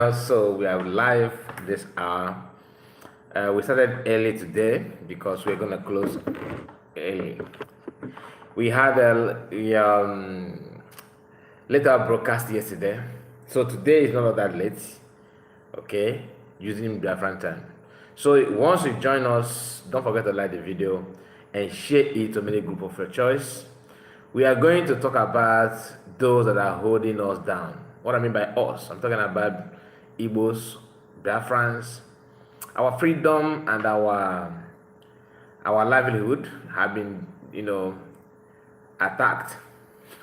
So we are live this hour. We started early today because we're gonna close early. We had a later broadcast yesterday, so today is not that late. Okay, using Biafran time. So once you join us, don't forget to like the video and share it to many group of your choice. We are going to talk about those that are holding us down. What I mean by us, I'm talking about Igbos, Biafrans. Our freedom and our livelihood have been, attacked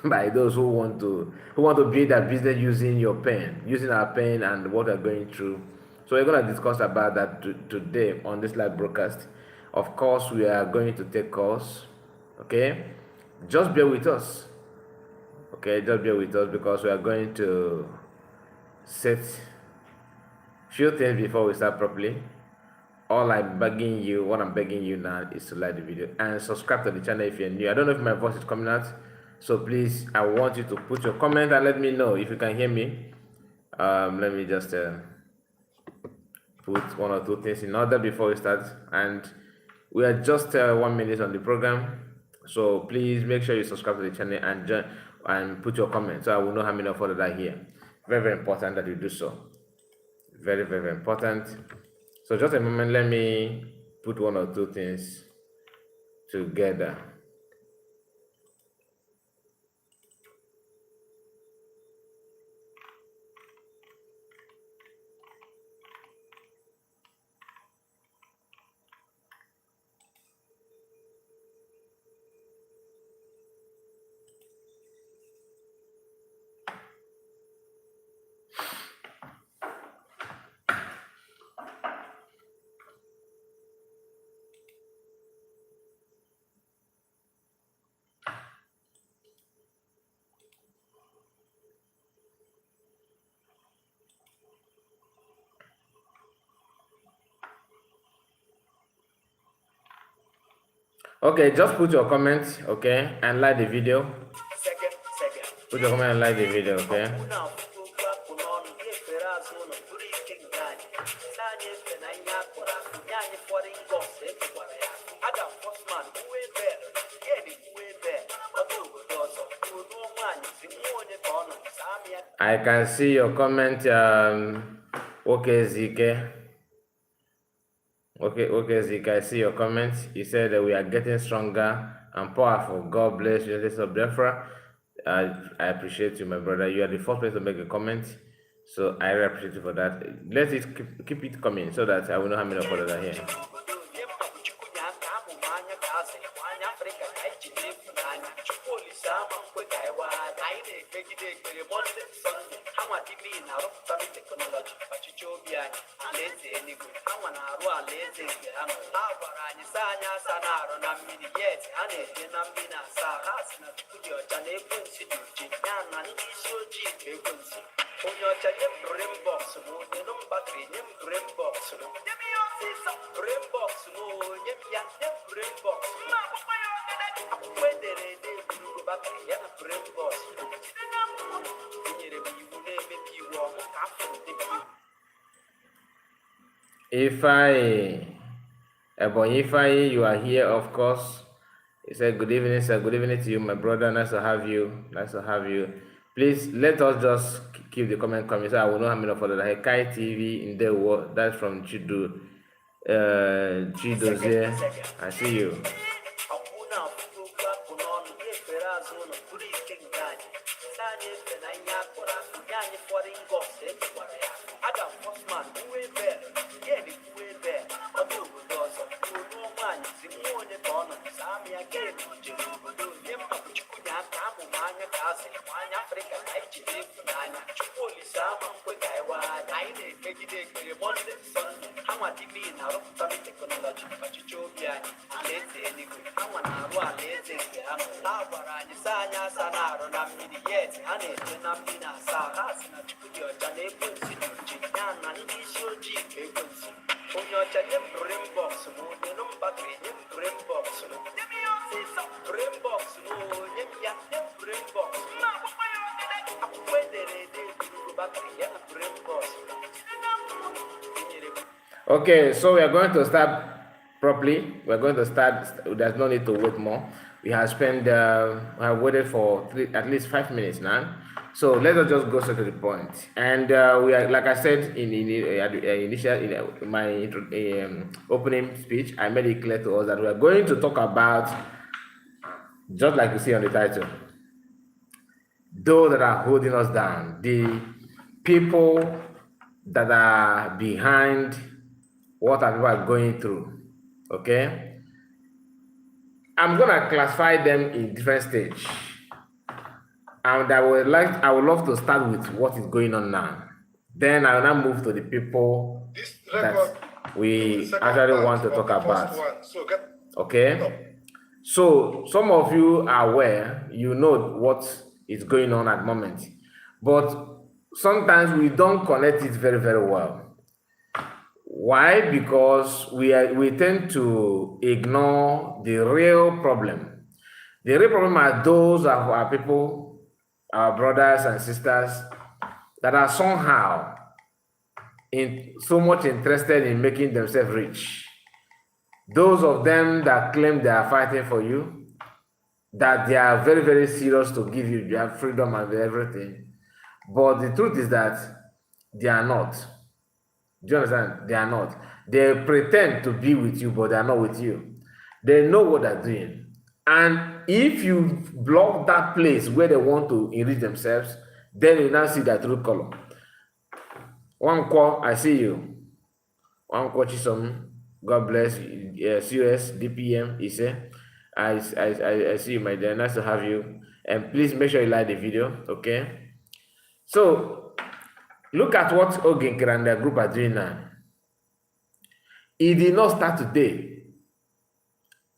by those who want to build their business using your pain, using our pain and what we're going through. So we're going to discuss about that today on this live broadcast. Of course, we are going to take calls. Okay, just bear with us. Okay, just bear with us because we are going to set few things before we start properly. What I'm begging you now is to like the video and subscribe to the channel if you're new. I don't know if my voice is coming out, so please, I want you to put your comment and let me know if you can hear me. Let me just put one or two things in order before we start. And we are just 1 minute on the program, so please make sure you subscribe to the channel and join and put your comment so I will know how many of you are here. Very, very important that you do so. Very, very important. So just a moment, let me put one or two things together. Okay, just put your comments, okay, and like the video. Put your comment and like the video, okay. I can see your comment, okay, Zike. Okay, Zeke, I see your comments. You said that we are getting stronger and powerful. God bless you, United of Biafra. I appreciate you, my brother. You are the first person to make a comment, so I really appreciate you for that. Let it keep it coming so that I will know how many of us are here. If you are here, of course. He said, "Good evening, sir. Good evening to you, my brother. Nice to have you. Nice to have you. Please let us just keep the comment coming so I will know how many of us are here. Kai TV in the world. That's from Chidu. Chidozie. I see you. Okay, so we are going to start properly. We're going to start. There's no need to wait more. We have spent. We have waited for at least 5 minutes now. So let us just go straight to the point. And we are, like I said in my opening speech, I made it clear to us that we are going to talk about, just like you see on the title, those that are holding us down, the people that are behind what our people are going through. Okay, I'm gonna classify them in different stage, and I would love to start with what is going on now. Then I will now move to the people that we actually want to talk about. Okay. So some of you are aware, you know what is going on at the moment, but sometimes we don't connect it very, very well. Why? Because we tend to ignore the real problem. The real problem are those of our people, our brothers and sisters, that are somehow so much interested in making themselves rich. Those of them that claim they are fighting for you, that they are very, very serious to give you their freedom and everything. But the truth is that they are not. Do you understand? They are not. They pretend to be with you, but they are not with you. They know what they're doing. And if you block that place where they want to enrich themselves, then you now see their true color. One call, I see you. One call, Chisom. God bless you. CS, DPM, he said. I see you, my dear. Nice to have you. And please make sure you like the video, okay? So, look at what Oginkir and their group are doing now. It did not start today.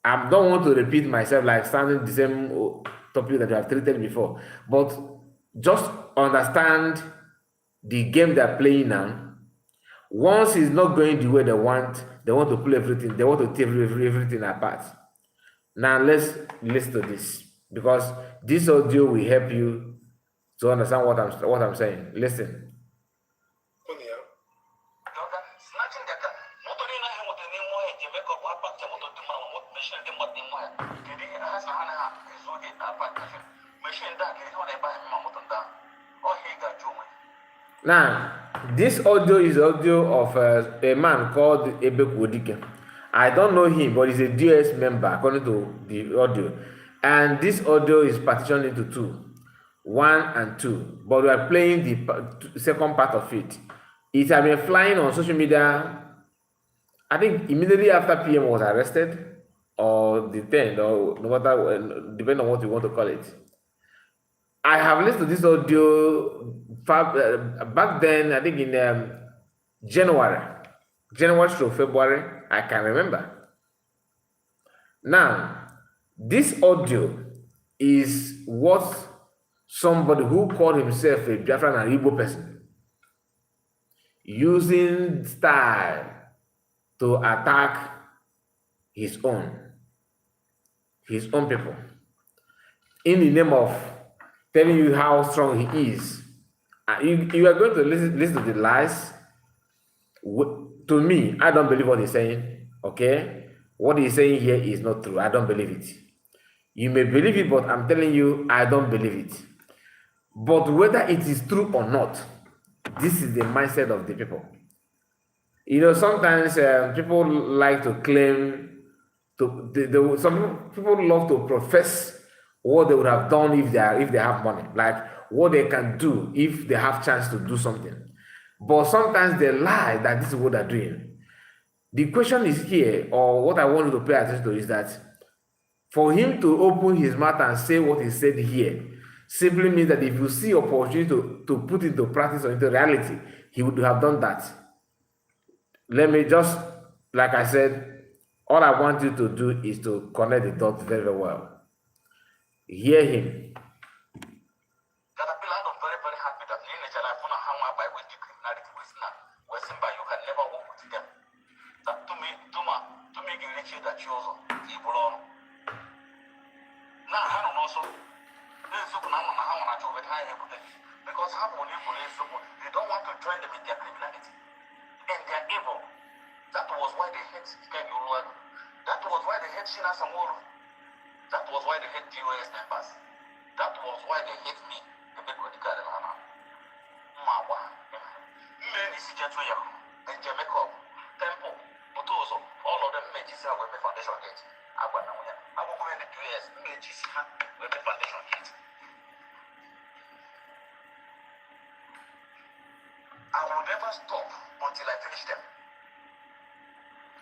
I don't want to repeat myself like standing the same topic that you have treated before, but just understand the game they're playing now. Once it's not going the way they want to pull everything, they want to tear everything apart. Now let's listen to this, because this audio will help you to understand what I'm saying. Listen. Now, this audio is audio of a man called Ebekwodike. I don't know him, but he's a DS member according to the audio. And this audio is partitioned into two, 1 and 2. But we are playing the second part of it. It has been flying on social media, I think immediately after PM was arrested or detained, or no matter, depending on what you want to call it. I have listened to this audio back then, I think in January to February, I can remember. Now, this audio is what somebody who called himself a Biafran and Igbo person, using style to attack his own people, in the name of telling you how strong he is. You are going to listen to the lies. To me, I don't believe what he's saying. Okay, what he's saying here is not true. I don't believe it. You may believe it, but I'm telling you, I don't believe it. But whether it is true or not, this is the mindset of the people. You know, sometimes people like to claim some people love to profess what they would have done if they have money, like what they can do if they have chance to do something. But sometimes they lie that this is what they're doing. The question is here, or what I want you to pay attention to, is that for him to open his mouth and say what he said here simply means that if you see opportunity to put into practice or into reality, he would have done that. Let me just, like I said, all I want you to do is to connect the dots very, very well. Hear him. Because how manipulative, they don't want to join them in their criminality. And they're evil. That was why they hate Shina Samoro. That was why they hate DOS members. That was why they hate me. The big radical Elana. Mawa. Men is Jatuya. And Jamaica. Temple. Butoso. All of them made this with the foundation gate. I want to go in the DOS. Made this with the foundation gate. I will never stop until I finish them.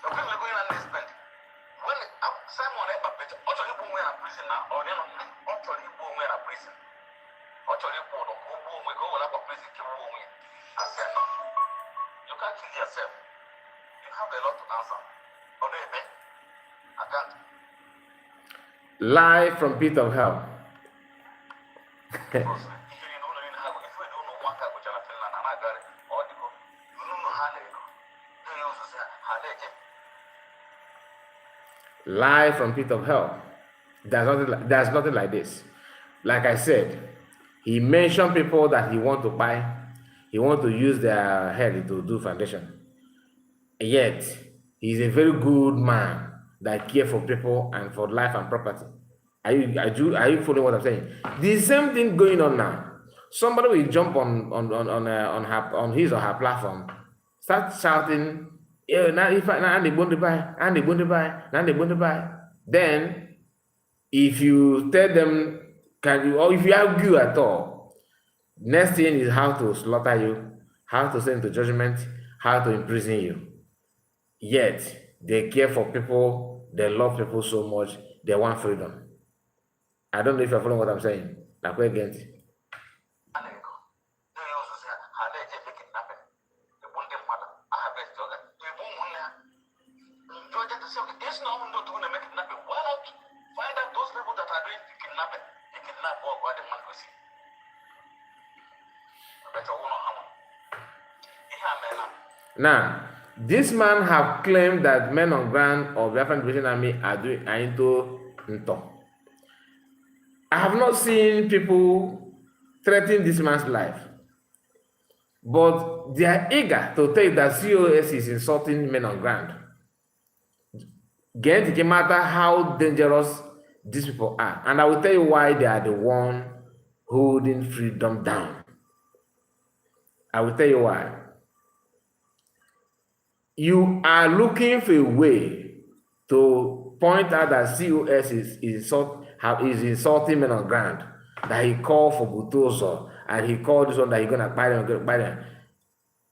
So when we're going and spend, when Simon ever bet, actually people were in prison now, or then actually people were in prison. Actually people don't go up a prison, keep going. I said, no, you can't kill yourself. You have a lot to answer. Or no, I can't. Live from pit of hell. Live from pit of hell. There's nothing like this. Like I said, he mentioned people that he want to buy. He want to use their head to do foundation. Yet, he's a very good man that cares for people and for life and property. Are you following what I'm saying? The same thing going on now. Somebody will jump on his or her platform, start shouting, yeah, now they want to buy, and they want to buy, now they want to buy. Then, if you tell them, or if you argue at all, next thing is how to slaughter you, how to send to judgment, how to imprison you. Yet, they care for people, they love people so much, they want freedom. I don't know if you're following what I'm saying. Like, we're against it. Now, this man have claimed that men on ground of the African Liberation Army are into Nto. I have not seen people threaten this man's life, but they are eager to tell you that COS is insulting men on ground. It doesn't matter how dangerous these people are, and I will tell you why they are the one holding freedom down. I will tell you why. You are looking for a way to point out that COS is insulting men on ground, that he called for bulldozer, and he called this one that he's gonna buy them,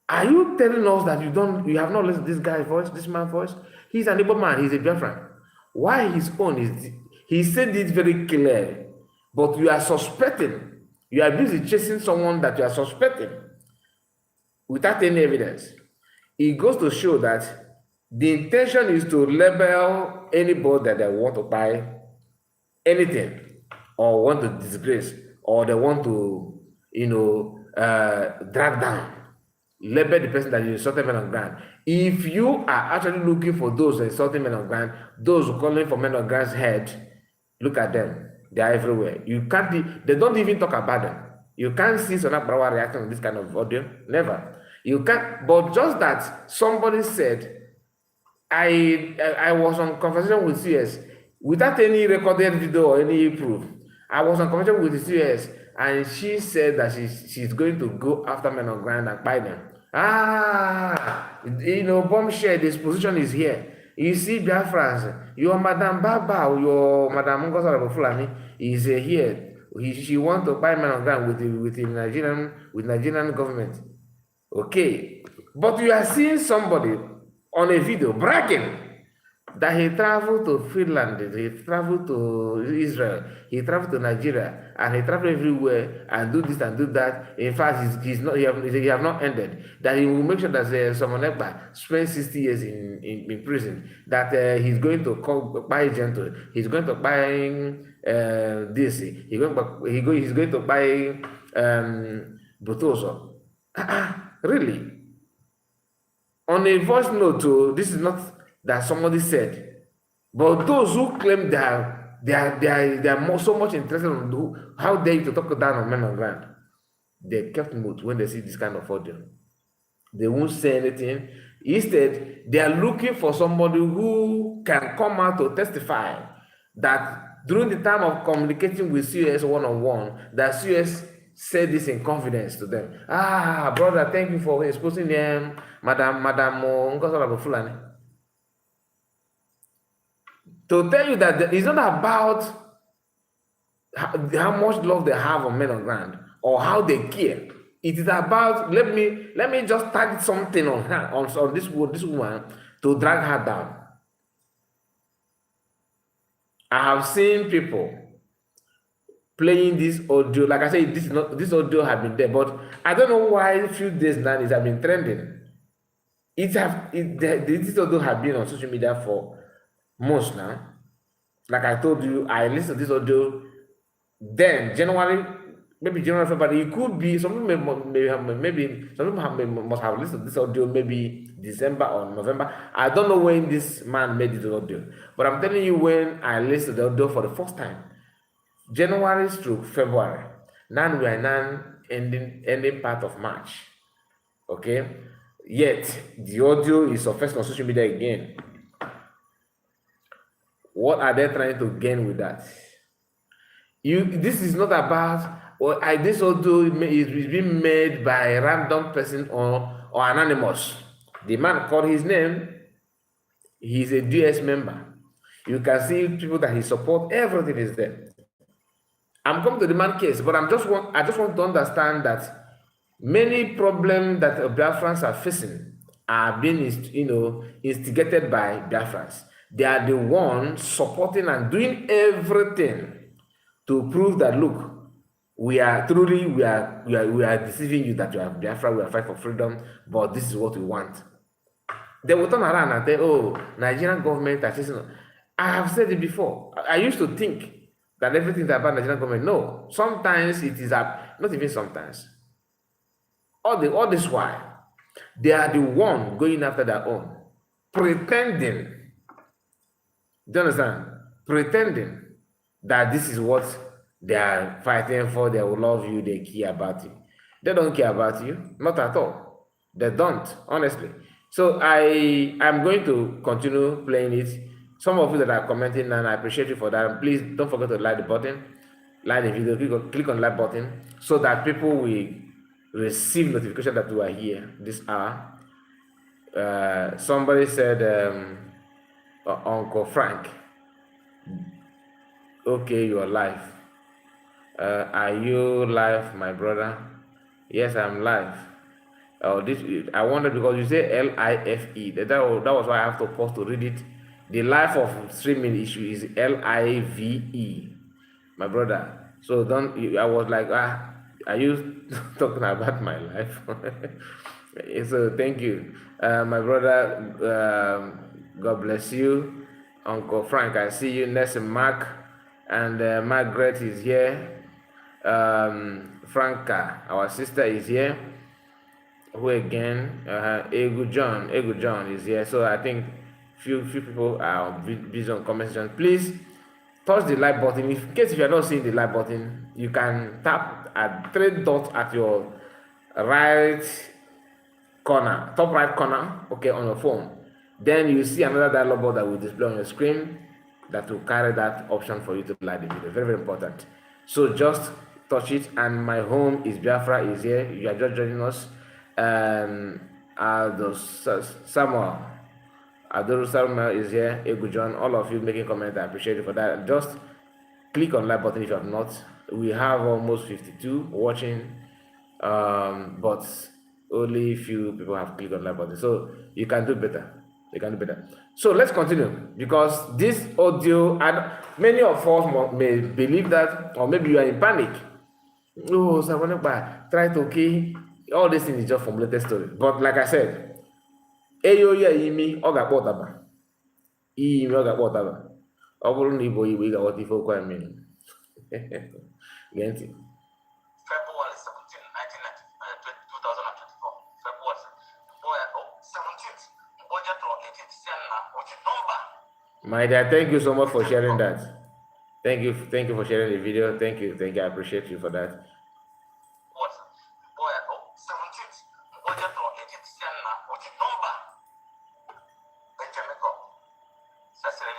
Are you telling us that you have not listened to this guy's voice, this man's voice? He's an able man, he's a Biafran. Why his own is he said it very clear, but you are suspecting, you are busy chasing someone that you are suspecting without any evidence. It goes to show that the intention is to label anybody that they want to buy anything, or want to disgrace, or they want to, drag down, label the person that is insulting men on ground. If you are actually looking for those insulting men on ground, those calling for men on ground's head, look at them. They are everywhere. You can't. They don't even talk about them. You can't see Sona Brawa reacting to this kind of audio. Never. You can't, but just that somebody said, I was on conversation with CS without any recorded video or any proof. I was on conversation with the CS, and she said that she's going to go after men on ground and buy them. Bombshell, this position is here. You see, Biafrans, your Madam Baba, your Madam Ngosa Fulani is here. She wants to buy men on ground with the Nigerian government. Okay, but you are seeing somebody on a video bragging that he traveled to Finland, he traveled to Israel, he traveled to Nigeria, and he traveled everywhere and do this and do that. In fact, he have not ended. That he will make sure that someone spends 60 years in prison. That he's going to buy gentle. He's going to buy this. He's going to buy Butoso. Really? On a voice note, this is not that somebody said, but those who claim they are so much interested in how dare you to talk down on men on ground, they kept mute when they see this kind of audio. They won't say anything. Instead, they are looking for somebody who can come out to testify that during the time of communicating with COS one-on-one, that COS said this in confidence to them. Ah, brother, thank you for exposing them, Madam, Fulani. To tell you that it's not about how much love they have on men on ground or how they care. It is about let me just target something on her on this woman to drag her down. I have seen people playing this audio. Like I said, this audio have been there, but I don't know why a few days now it has been trending. This audio have been on social media for months now. Like I told you, I listened to this audio then January, maybe January, February. It could be some people must have listened to this audio maybe December or November. I don't know when this man made this audio, but I'm telling you when I listened to the audio for the first time, January through February. Now we are now ending part of March. Okay, yet the audio is surfaced on social media again. What are they trying to gain with that? This is not about this audio is being made by a random person or anonymous. The man called his name. He's a DS member. You can see people that he supports. Everything is there. I'm coming to the man case, but I just want to understand that many problems that Biafrans are facing are being instigated by Biafrans. They are the ones supporting and doing everything to prove that look, we are deceiving you that you are Biafra, we are fighting for freedom, but this is what we want. They will turn around and say, oh, Nigerian government are chasing. I have said it before. I used to think that everything is about Nigerian government. No, sometimes it is not even sometimes. All this while, they are the one going after their own, pretending. Do you understand? Pretending that this is what they are fighting for. They will love you, they care about you. They don't care about you, not at all. They don't, honestly. So I'm going to continue playing it. Some of you that are commenting, and I appreciate you for that. Please don't forget to like the button, like the video, click on the like button, so that people will receive notification that you are here this hour. Somebody said, Uncle Frank, okay, you are live. Are you live, my brother? Yes, I'm live. Oh, I wondered because you say LIFE. That was why I have to pause to read it. The life of streaming issue is LIVE, my brother. So I was like, are you talking about my life? So thank you, my brother. God bless you, Uncle Frank. I see you next, Mark, and Margaret is here. Franca, our sister, is here. Who again? Egu John is here. So I think few people are busy on comment section. Please touch the like button. In case if you're not seeing the like button, you can tap at 3 dots at your right corner, top right corner, okay, on your phone. Then you see another dialog box that will display on your screen that will carry that option for you to like the video. Very, very important. So just touch it, and my home is Biafra is here. You are just joining us. Samuel is here. Egu John, all of you making comments, I appreciate it for that. Just click on like button if you have not. We have almost 52 watching, but only few people have clicked on like button. So you can do better. You can do better. So let's continue, because this audio, and many of us may believe that, or maybe you are in panic. Oh, so try to okay. All this thing is just formulated story. But like I said, Eyoya imi oga potaba. Imi oga potaba. Oburu ni bo iwe ga what if okwa mean. Get it? February 17, 2024. February 17th. Budget or 18th December. Which number? My dear, thank you so much for sharing that. Thank you for sharing the video. Thank you. I appreciate you for that. 17th. Budget or 18th December. Which number?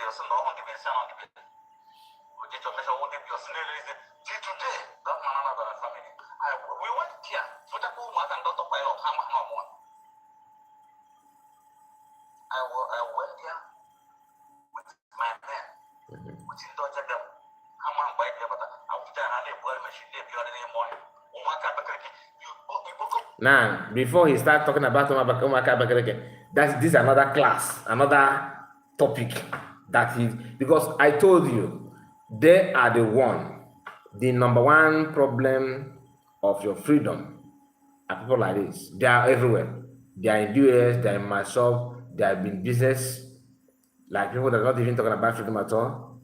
so no one gives on the bed. Which is a measure of your scenario. Today, that man another family. We went here, so that woman and Dr. Pilot, I went there with my man, which is Dr. Dem. I'm on by the other. I was there and they were machine the other morning. Now, before he start talking about this is another class, another topic that he, because I told you, they are the number one problem of your freedom are people like this. They are everywhere. They are in US, they are in my shop, they are in business, like people that are not even talking about freedom at all,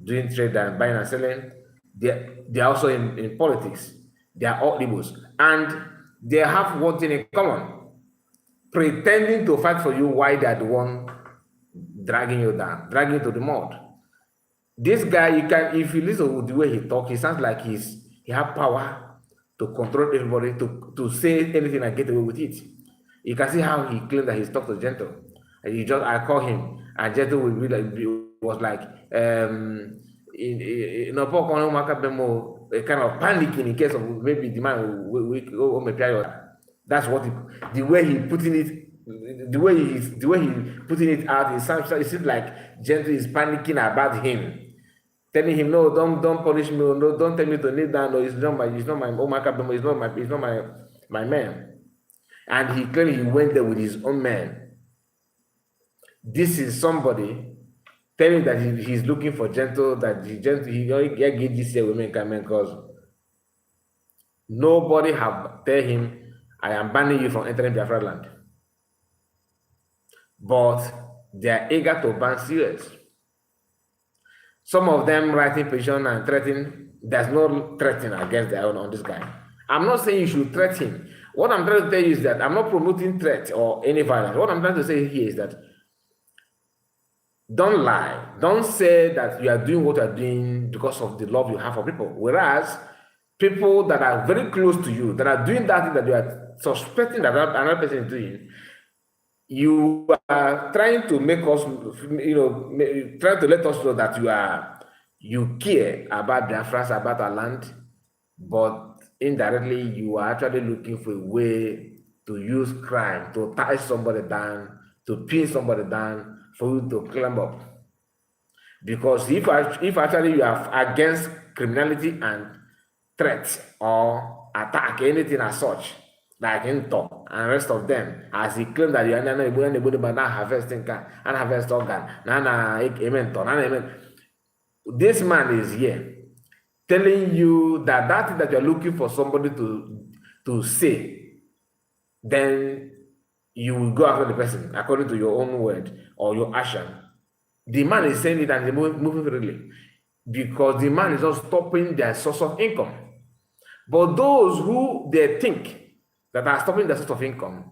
doing trade and buying and selling. They are also in politics. They are all evils. And they have one thing in common, pretending to fight for you while they are the one dragging you down, dragging you to the mud. This guy, you can, if you listen to the way he talks, he sounds like he has power to control everybody, to say anything and get away with it. You can see how he claimed that he's talked to Gentle. And I call him, and Gentle will be like, was like, a kind of panicking in case of maybe the man will that's what the way he putting it, the way he putting it out, it seems like Gentle is panicking about him, telling him, no, don't punish me, no, don't tell me to kneel down, no, it's not my it's not my man. And he claimed he went there with his own man. This is somebody telling that he's looking for Gentle, that he only get this year women coming because nobody have tell him, I am banning you from entering Biafra land. But they are eager to ban serious. Some of them writing petition and threatening. There's no threatening against their own on this guy. I'm not saying you should threaten him. What I'm trying to tell you is that I'm not promoting threat or any violence. What I'm trying to say here is that don't lie. Don't say that you are doing what you are doing because of the love you have for people. Whereas people that are very close to you, that are doing that thing that you are suspecting that another person is doing, you are trying to make us, trying to let us know that you care about Biafra, about our land, but indirectly you are actually looking for a way to use crime to tie somebody down, to pin somebody down, for you to climb up. Because if actually you are against criminality and threats or attack, anything as such, like Into and rest of them, as he claimed that you are not harvesting and harvest organ, this man is here telling you that thing that you are looking for somebody to say, then you will go after the person according to your own word or your action. The man is saying it and he's moving freely because the man is not stopping their source of income. But those who they think that are stopping their source of income,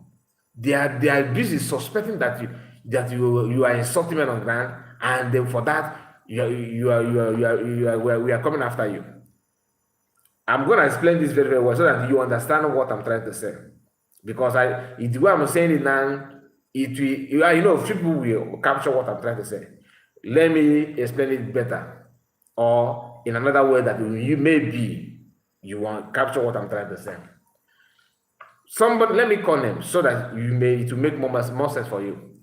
they are busy suspecting that you are insulting men on ground, and then for that we are coming after you. I'm going to explain this very, very well so that you understand what I'm trying to say. Because the way I'm saying it now, people will capture what I'm trying to say. Let me explain it better, or in another way that you want capture what I'm trying to say. Somebody, let me call them so that it will make more sense for you.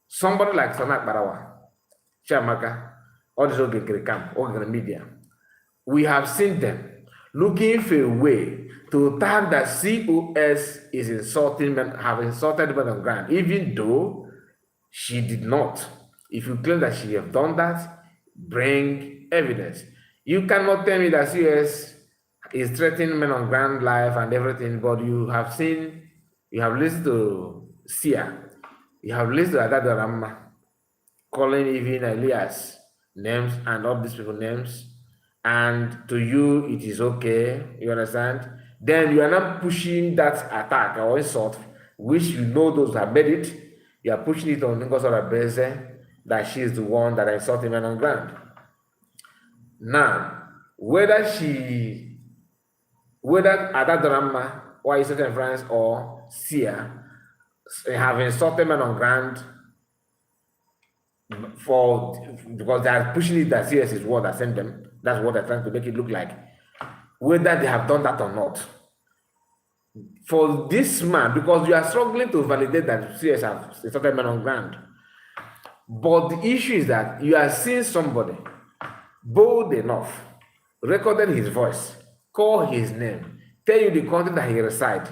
Somebody like Sanak Barawa, Chiamaka, all these Ogre media, we have seen them looking for a way to tag that COS is insulting men, have insulted men on ground, even though she did not. If you claim that she have done that, bring evidence. You cannot tell me that COS is threatening men on ground life and everything, but you have listened to Sia, you have listened to Adadorama, calling even Elias names and all these people names, and to you it is okay, you understand? Then you are not pushing that attack or insult, which those that made it, you are pushing it on Ngosora Beze, that she is the one that insulted men on ground. Now, whether Adadorama or certain friends or Sia have insulted men on ground, because they are pushing it that CS is what I sent them. That's what they're trying to make it look like. Whether they have done that or not. For this man, because you are struggling to validate that CS have started man on ground. But the issue is that you are seeing somebody bold enough, recorded his voice, call his name, tell you the country that he resides.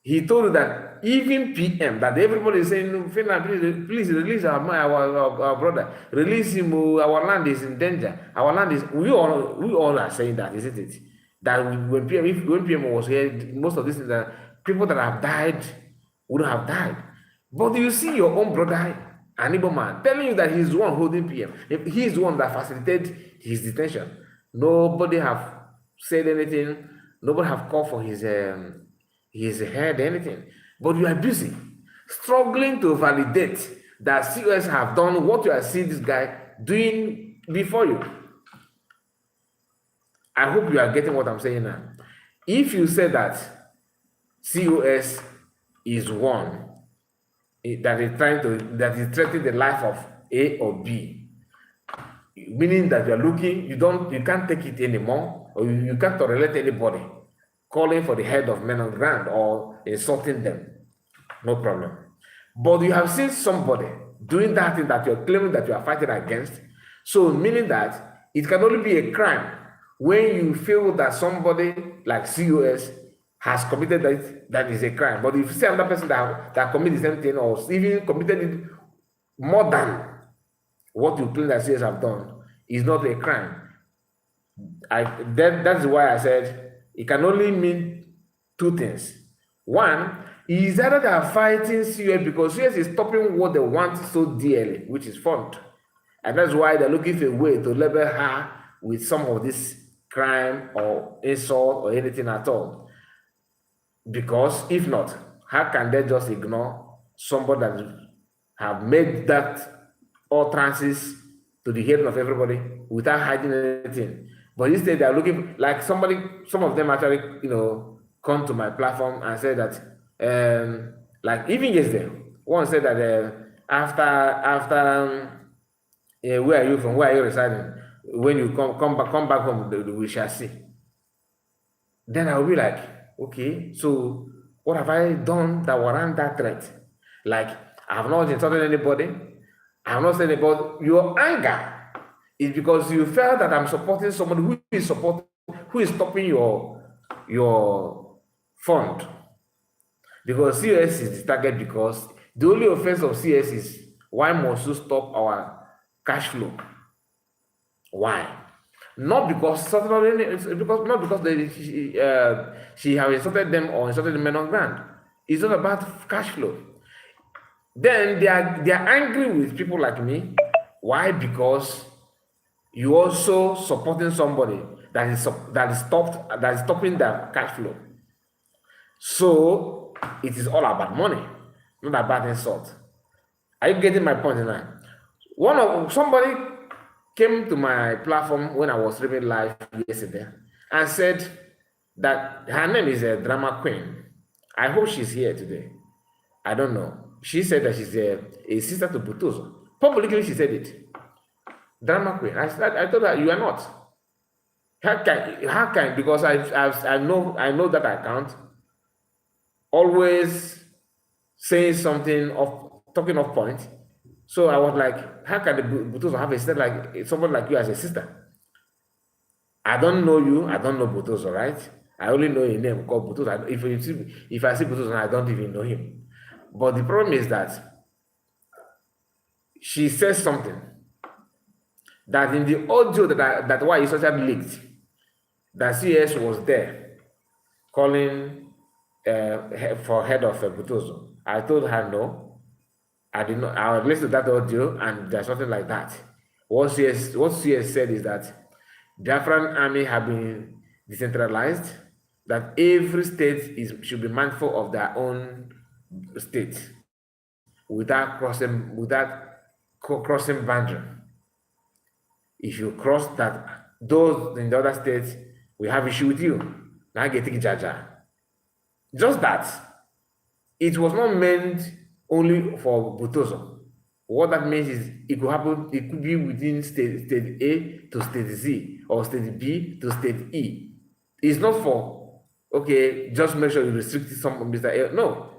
He told you that even PM, that everybody is saying, Finland, please release our brother, release him, our land is in danger. Our land is, we all are saying that, isn't it? That when PM was here, most of these things, that people that have died wouldn't have died. But you see your own brother, an Igbo man, telling you that he's the one holding PM. If he's the one that facilitated his detention. Nobody have said anything. Nobody have called for his head, anything. But you are busy, struggling to validate that COS have done what you are seeing this guy doing before you. I hope you are getting what I'm saying now. If you say that COS is one that is threatening the life of A or B, meaning that you are looking, you can't take it anymore, or you can't tolerate anybody calling for the head of men on ground or insulting them, no problem. But you have seen somebody doing that thing that you're claiming that you are fighting against, so meaning that it can only be a crime when you feel that somebody like COS has committed that is a crime. But if you see another person that committed the same thing or even committed it more than what you claim that COS have done, is not a crime. That's why I said it can only mean two things. One is either they are fighting CS because CS is stopping what they want so dearly, which is fund. And that's why they're looking for a way to label her with some of this crime or insult or anything at all. Because if not, how can they just ignore somebody that have made that utterances to the hearing of everybody without hiding anything? But instead, they are looking like some of them actually, come to my platform and say that, like even yesterday, one said that after where are you from? Where are you residing? When you come back home, we shall see. Then I'll be like, okay, so what have I done that warrant that threat? Like, I have not insulted anybody. I have not said about your anger is because you felt that I'm supporting somebody who is stopping your fund. Because CS is the target, because the only offense of CS is why must you stop our cash flow? Why? Not because she have insulted them or insulted the men on ground. It's not about cash flow. Then they are angry with people like me. Why? Because you also supporting somebody that is stopping the cash flow. So it is all about money, not about insult. Are you getting my point now? Somebody came to my platform when I was streaming live yesterday and said that her name is a drama queen. I hope she's here today. I don't know. She said that she's a sister to Butozo. Publicly, she said it. Drama queen. I told her, you are not. How can? Because I know that account. Always saying something talking off point. So I was like, how can the Butozo have a sister like someone like you as a sister? I don't know you. I don't know Butozo, right? I only know a name called Butozo. If I see Butozo, I don't even know him. But the problem is that she says something that in the audio that why it's social leaked, that CS was there calling for head of Butozo. I told her no. I did not. I listened to that audio and there's something like that. What CS said is that Biafran army have been decentralized, that every state should be mindful of their own state without crossing boundary. If you cross that, those in the other states will have issue with you. Now getting jaja. Just that. It was not meant only for Butozo. What that means is it could happen, it could be within state A to state Z or state B to state E. It's not for, okay, just make sure you restrict some Mr. A. No.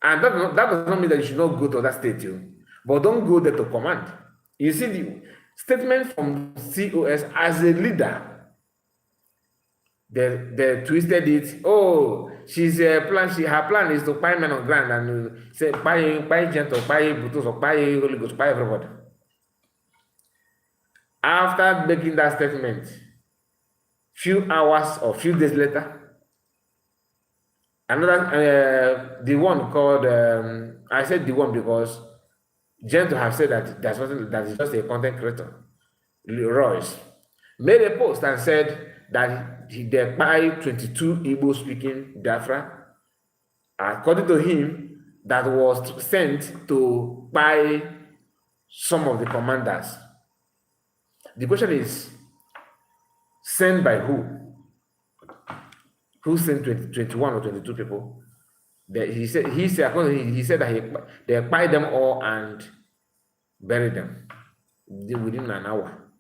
And that does not mean that you should not go to that state too. But don't go there to command. You see the statement from COS as a leader, they twisted it. Oh, her plan is to buy men on ground and say buy gentle, buy Butus, or buy Holy Ghost, buy everybody. After making that statement, few hours or few days later, another the one called I said the one because Gentle have said that there's something that is just a content creator. Royce made a post and said that they buy 22 Igbo speaking Biafra. According to him, that was sent to buy some of the commanders. The question is, sent by who? Who sent 21 or 22 people? He said that they buy them all and bury them within an hour.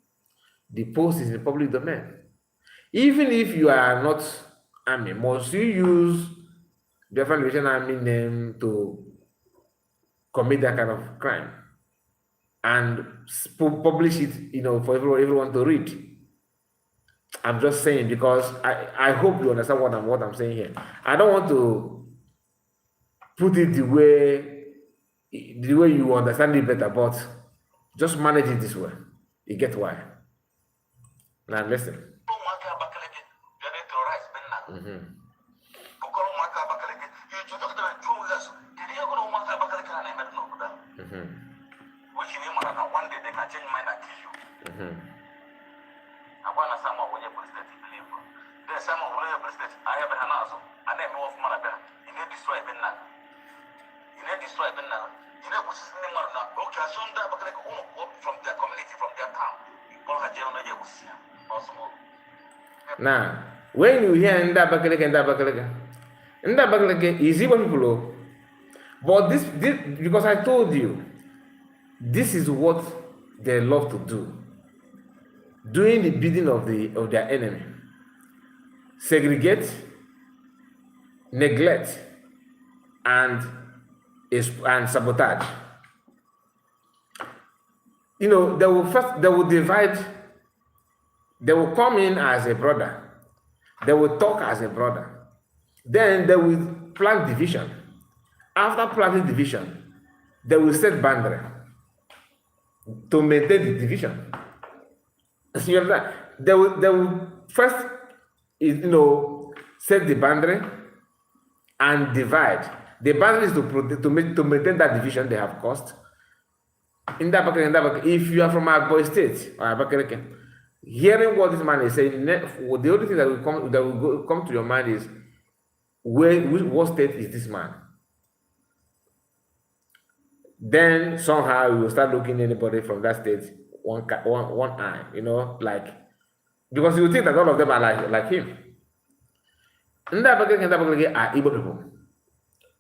The post is in the public domain. Even if you are not army, must you use different Liberation Army name to commit that kind of crime and publish it, for everyone to read? I'm just saying, because I hope you understand what I'm saying here. I don't want to put it the way you understand it better, but just manage it this way. You get why? Now listen. One day they can change mind and kill you. I want to someone when you present it, believe. There's someone who you present. I have an answer. And then move from Malabella. You need to destroy Ben now. You need to destroy Ben now. You know what's in the Marna. Okay, so that from their community, from their town. All had German possible. Now, when you hear Ndabakaleke is Igbo people. But this, because I told you, this is what they love to do. Doing the bidding of their enemy. Segregate, neglect, and sabotage. They will divide. They will come in as a brother. They will talk as a brother. Then they will plant division. After planting division, they will set boundary to maintain the division. You understand? They will first, set the boundary and divide. The boundary is to maintain that division they have caused. If you are from Agbo State or Abakaleke, hearing what this man is saying, the only thing that will come to your mind is, what state is this man? Then somehow you will start looking at anybody from that state one eye, because you think that all of them are like him. Ndabakaleke are Igbo people,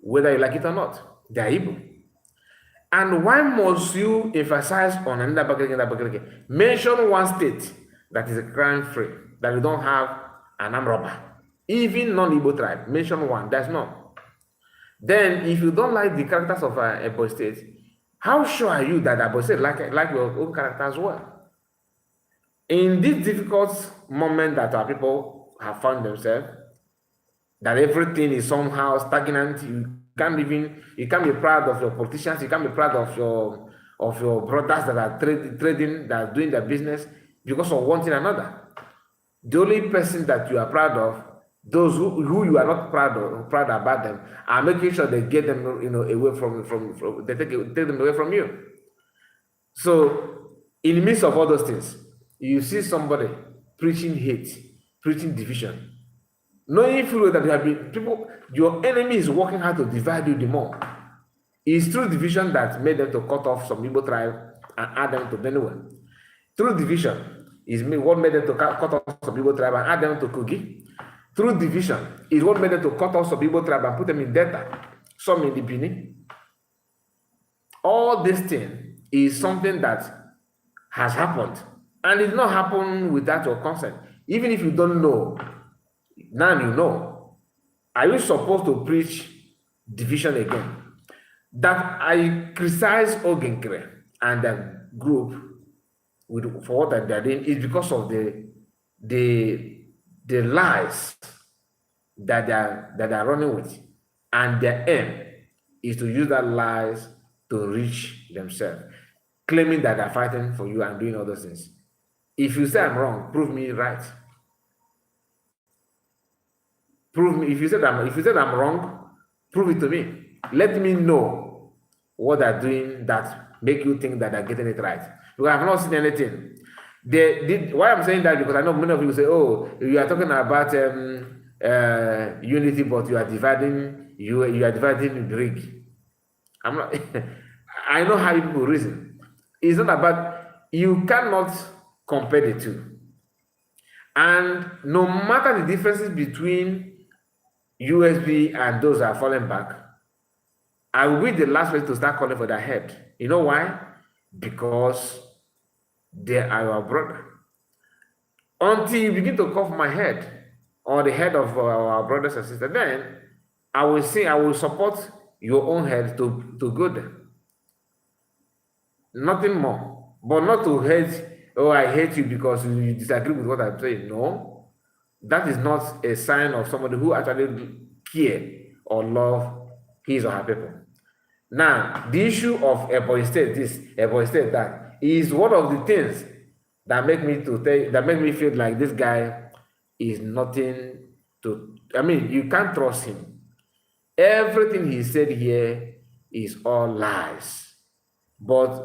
whether you like it or not. They are Igbo. And why must you emphasize on Ndabakaleke? Mention one state that is crime-free, that you don't have an armed robber. Even non-Igbo tribe, mention one. There's none. Then, if you don't like the characters of Agbo State, how sure are you that Agbo State like your own character as well? In this difficult moment that our people have found themselves, that everything is somehow stagnant, you can't be proud of your politicians, you can't be proud of your brothers that are trading, that are doing their business because of one thing or another. The only person that you are proud of, those who you are not proud about them, are making sure they get them, away from they take them away from you. So, in the midst of all those things, you see somebody preaching hate, preaching division, knowing fully that your enemy is working hard to divide you the more. It's through division that made them to cut off some Igbo tribe and add them to Benue. Through division is what made them to cut off some Igbo tribe and add them to Kogi. Through division is what made them to cut off some Igbo tribe and put them in Delta, some in the Benin. All this thing is something that has happened, and it did not happen without your consent. Even if you don't know, now you know. Are you supposed to preach division again? That I criticize Ogenkere and the group for what they're doing is because of the the lies that they're running with, and their aim is to use that lies to reach themselves, claiming that they're fighting for you and doing all those things. If you say I'm wrong, prove me right. Prove me. If you said I'm wrong, prove it to me. Let me know what they're doing that make you think that they're getting it right. Because I've not seen anything. They did. Why I'm saying that, because I know many of you say, "Oh, you are talking about unity, but you are dividing. You are dividing the rig." I'm not. I know how people reason. It's not about. You cannot compare the two. And no matter the differences between USB and those that are falling back, I will be the last person to start calling for their head. You know why? Because they are your brother. Until you begin to call for my head or the head of our brothers and sisters, then I will support your own head to go there. Nothing more. But not to hate, oh, I hate you because you disagree with what I'm saying. No. That is not a sign of somebody who actually care or love his or her people. Now, the issue of a boy state this, a boy state that is one of the things that make me feel like this guy is nothing to. I mean, you can't trust him. Everything he said here is all lies. But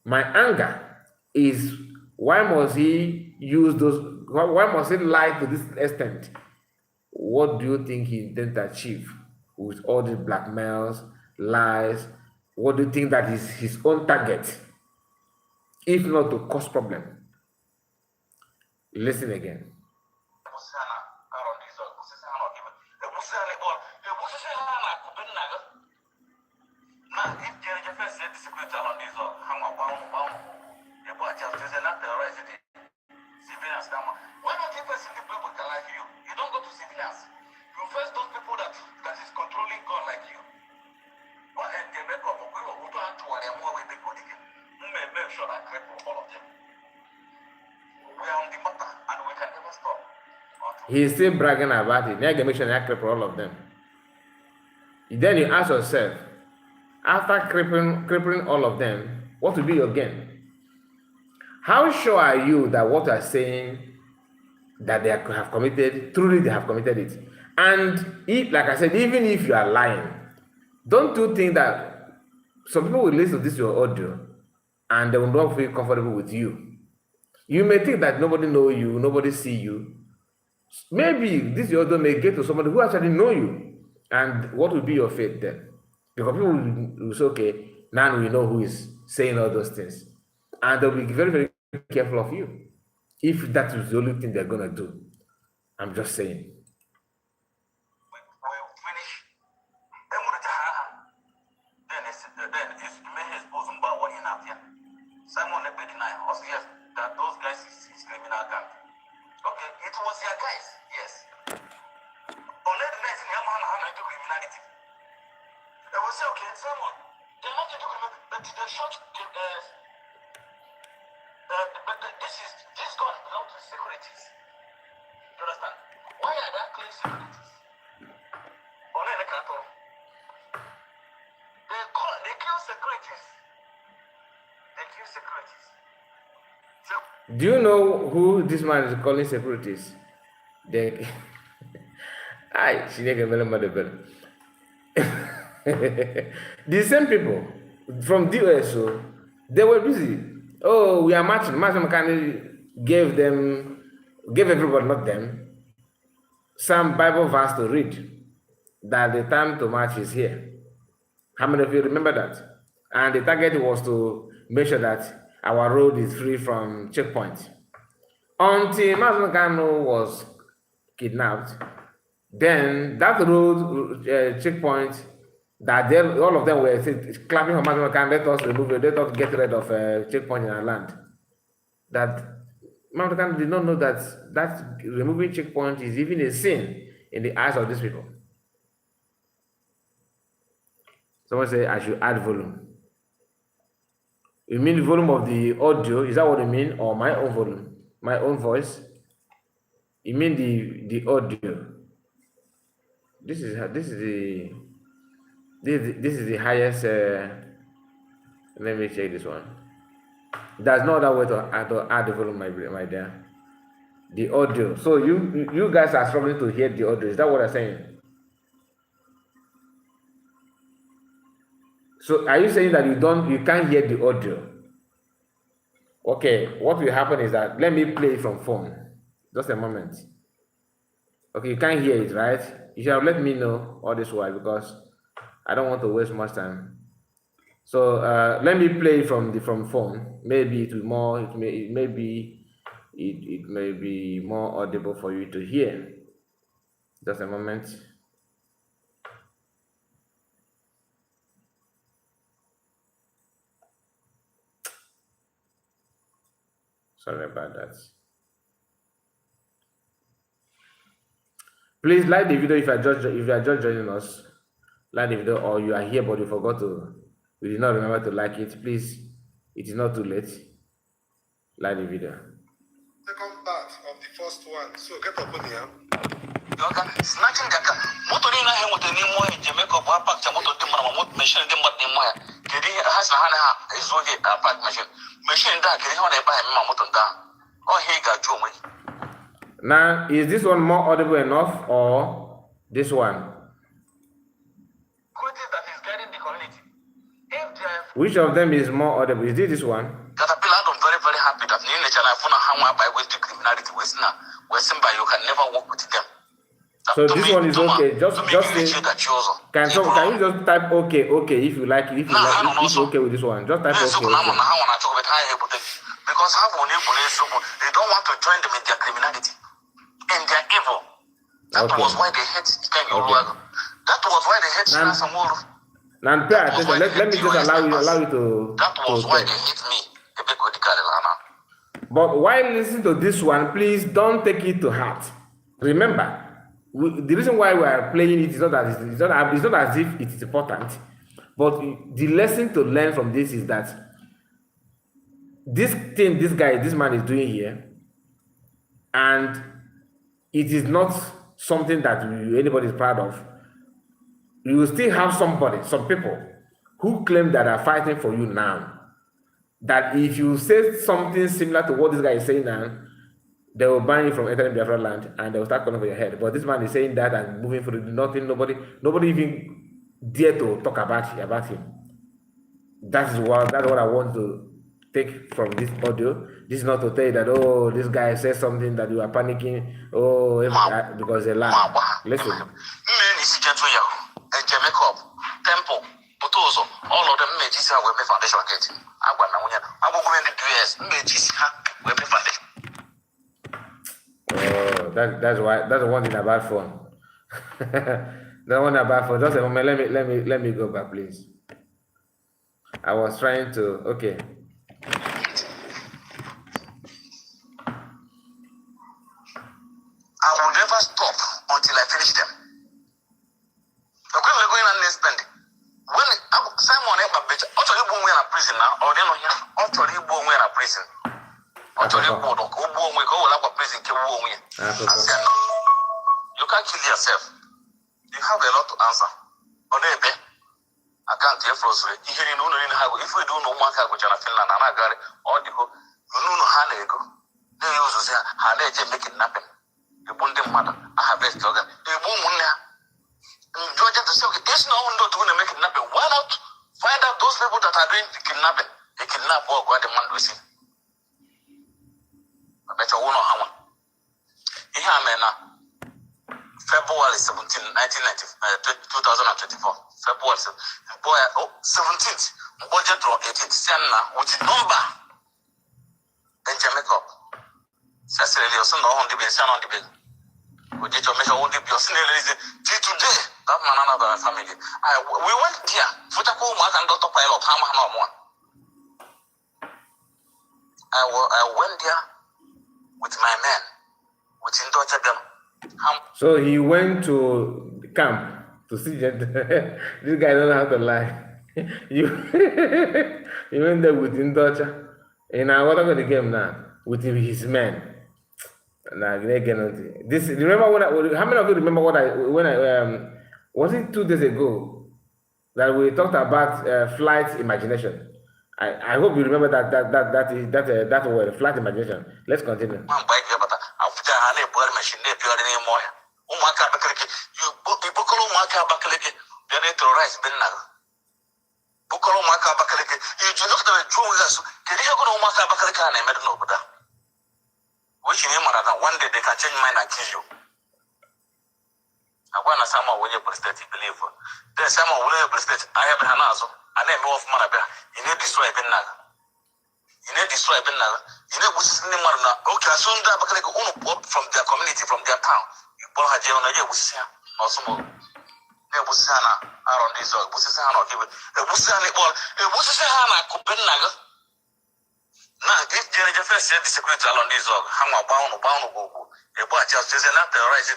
my anger is, why must he use those? Why must he lie to this extent? What do you think he intends to achieve with all these blackmails, lies? What do you think that is his own target, if not to cause problem? Listen again. Why not give us the people that like you? You don't go to civilians. You first those people that is controlling God like you. Well, and they make up. We will do to more with the body. Make sure I cripple all of them. We are on the matter and we can never stop. He's still bragging about it. Now you make sure I cripple all of them. Then you ask yourself, after crippling all of them, what will be your gain? How sure are you that what you are saying that they have committed, truly they have committed it? And if, like I said, even if you are lying, don't you think that some people will listen to this your audio and they will not feel comfortable with you? You may think that nobody know you, nobody see you. Maybe this your audio may get to somebody who actually know you. And what will be your fate then? Because people will say, okay, now we know who is saying all those things. And they'll be very, very careful of you. If that is the only thing they're going to do. I'm just saying. We'll finish. Then it's may expose about what you have here. Simon let me deny us, yes, that those guys is criminal gang. Okay, it was your guys, yes. Only the next thing I'm into criminality. They will say, okay, Simon, they're not into criminality, but they shot but this gun belongs to securities. You understand? Why are they claiming securities? Only the cartel. They kill securities. They kill securities. So, do you know who this man is calling securities? They the same people from DOSO, they were busy. Oh, we are marching. Marching Makani gave everybody, not them, some Bible verse to read that the time to march is here. How many of you remember that? And the target was to make sure that our road is free from checkpoints. Until Mazmakano was kidnapped, then that road checkpoint that all of them were clapping for Madam can let us remove it, let us get rid of checkpoint in our land. That Madam did not know that removing checkpoint is even a sin in the eyes of these people. Someone say I should add volume. You mean the volume of the audio? Is that what you mean, or my own volume, my own voice? You mean the audio? This is the highest. Let me check this one. There's no other way to add the volume, my dear. The audio. So you guys are struggling to hear the audio. Is that what I'm saying? So are you saying that you can't hear the audio? Okay, what will happen is that let me play it from phone. Just a moment. Okay, you can't hear it, right? You should have let me know all this while because I don't want to waste much time. So let me play from phone. Maybe it may be more audible for you to hear. Just a moment. Sorry about that. Please like the video if you are just joining us. Like the video, or you are here but you forgot to, you did not remember to like it. Please, it is not too late. Like the video. Second part of the first one. So get up on here. Snatching the car. Motor in a hand with the new one in Jamaica, park the motor to my machine, the what the moya. Kedi has a hana is okay, a park machine. Machine that can only buy my motor down. Oh, he got you. Now, is this one more audible enough or this one? That is guiding the community. Which of them is more audible? Is this one? Caterpillar, I'm very, very happy that in nature I found how by way to criminality was now. Western by you can never work with them. So this one is okay. Just say, can you just type okay if you like it, if you're okay with this one. Just type okay. Because how they don't want to join them in their criminality. And they're evil. That was why they hate That was why they hate Samuel. Now pay attention. Let me just allow you to. That was why they hate me. But while listening to this one, please don't take it to heart. Remember, the reason why we are playing it is not as if it is important, but the lesson to learn from this is that this thing this man is doing here, and it is not something that anybody is proud of. You will still have some people who claim that are fighting for you now, that if you say something similar to what this guy is saying now, they will ban you from entering Biafra land and they will start calling for your head. But this man is saying that and moving through nothing. Nobody even dare to talk about him. That's what I want to take from this audio. This is not to tell you that, oh, this guy says something that you are panicking, because they lie. Listen. Temple, Potozo, all of them made this web foundation getting. I'm going to do yes, made this web foundation. Oh, that's the one thing about phone. The one about phone. Just a moment. Let me go back, please. I was trying to. Okay. I will never stop until I finish them. Okay, we're going on this spending. When Simon ever bet, actually, we're in a prison now, or then actually, we're in a prison. Actually, we go like a prison. You can't kill yourself. You have a lot to answer. I can't hear frustrated. If we don't know one can go to Finland and I got it, or you know how they go. They use to say, how they just make it happen. The Bundy mother, I have best organ. The woman there. Georgia to say, there's no one to make it happen. Why not find out those people that are doing the kidnapping? They kidnap or what the man was in. I bet you won't know how one. February 17, 2024. February 17th. Budget law 18th. Senna, which is number. Then Jamaica. Cecily, you're on the bill. Which is measure only your senior till today. That man and other family. We went there. Futako Mark and Dr. Pilot, Hammer no more. I went there with my men, with Indota them. So he went to camp to see that this guy don't know how to lie. You he went there with Indota. And now what about the game now? With his men. Now this remember how many of you remember when I was it 2 days ago that we talked about flight imagination? I hope you remember that word, flight imagination. Let's continue. Which in him one day they can change mind and kill you. I want to someone when you prestate believe. Then someone will you prestate. I have an answer. I name of Marabia. You need destroy Benaga. You need destroy Benaga. You need which is in the Marana. Okay, as soon as I from their community, from their town. You pull her jail on a year with Sia or some more. There was Sana around this dog. Busana or give it. A Busani ball. A Busana Copenhagen. Now, if Jenny first said the security along this dog, hang a bound, go. A boy just doesn't have the right to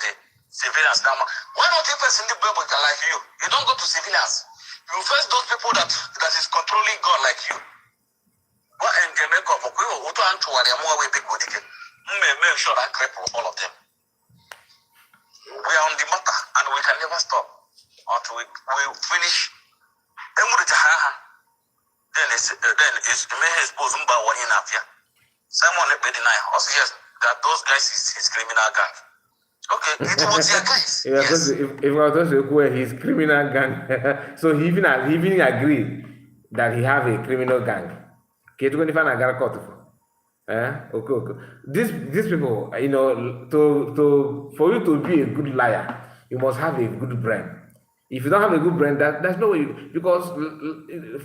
civilians. Why don't you first in the people like you? You don't go to civilians. You first those people that is controlling God like you. What and they make up for you who don't to worry more with people. Make sure I cripple all of them. We are on the matter and we can never stop until we finish. Then it's exposed by one in Afia. Someone let me deny also yes that those guys is his criminal gang. Okay, it was their guys. Yes. If I was to go his criminal gang, so he even agreed that he have a criminal gang. Okay, to find a gang court for. Okay. These people, you know, to for you to be a good liar, you must have a good brain. If you don't have a good brain, there's no way because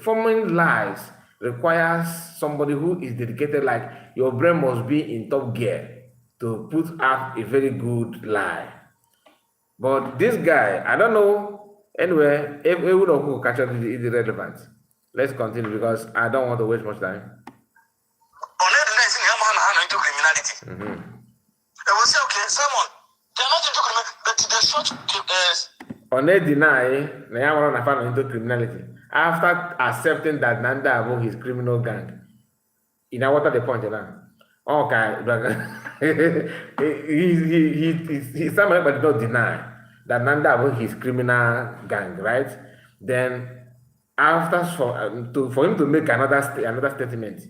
forming lies requires somebody who is dedicated. Like your brain must be in top gear to put up a very good lie. But this guy, I don't know. Anyway, if we would have catch up is irrelevant. Let's continue because I don't want to waste much time. Into criminality. They will say, okay, someone, they're not into criminality, but they're short. On a deny, Nayamara found into criminality after accepting that Nanda above his criminal gang. You know what are the point now? Okay, he somebody but not deny that Nanda above his criminal gang, right? Then after for him to make another statement.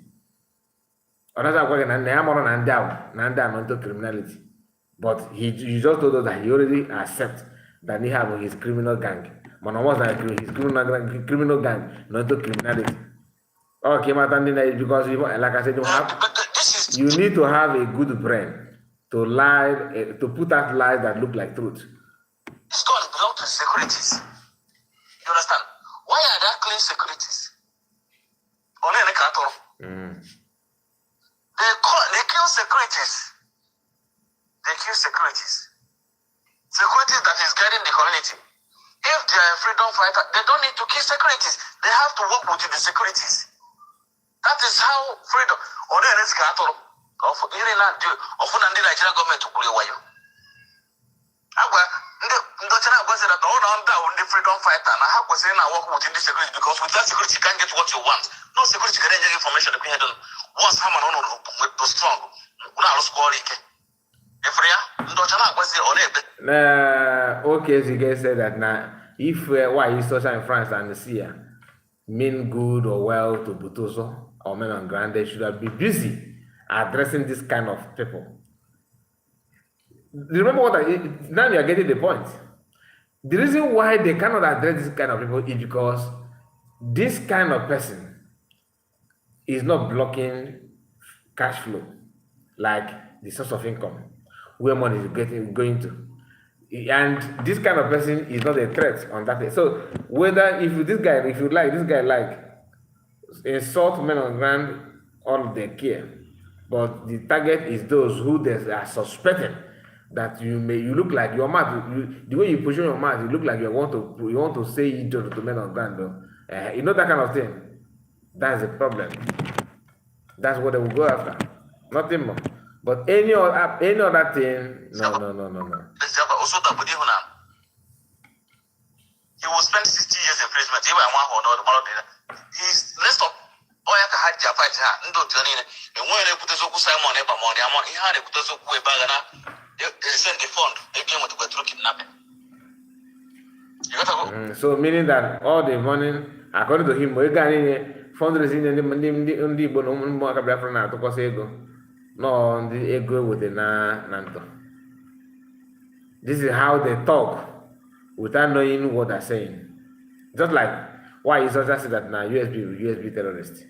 Another way, Nanda into criminality, but he just told us that he already accepts that he have his criminal gang. But was like his criminal gang, not to criminality. Okay, because like I said, you need to have a good brain to lie, to put out lies that look like truth. This God belongs to securities. You understand? Why are there clean securities? Only in the cattle. They kill securities. They kill securities. Securities that is guiding the community. If they are a freedom fighter, they don't need to kill securities. They have to work with the securities. That is how freedom. Or the next cattle of the Nigerian government to play away. The freedom fighter and how was I work within the security because with that security you can't get what you want. No security can get information that we had once someone with the strong. Okay, so you guys say that now if why is social in France and see mean good or well to Butoso or men on ground, they should be busy addressing this kind of people. Remember what now you are getting the point. The reason why they cannot address this kind of people is because this kind of person is not blocking cash flow, like the source of income, where money is going to. And this kind of person is not a threat on that day. So whether if you like this guy insult men on ground, all they care. But the target is those who they are suspecting that you look like your mouth, the way you position your mouth, you look like you want to say idiot to men on ground, though. You know that kind of thing. That's the problem. That's what they will go after. Nothing more. But any other thing, no. He will spend 60 years in prison. He's list of Oya ka haja fight ha ndo tani ne enwe na ekuteso ku Simon e ba mo dia mo ihe ha na ekuteso ku e ba ga na send the fund again with the kidnapping. You got to go. So meaning that all the money, according to him, we got any fundraising and the Igbo no more Biafra na atụkwasị ego. No, the ego with the nanto. This is how they talk without knowing what they're saying. Just like why is just say that now USB terrorist.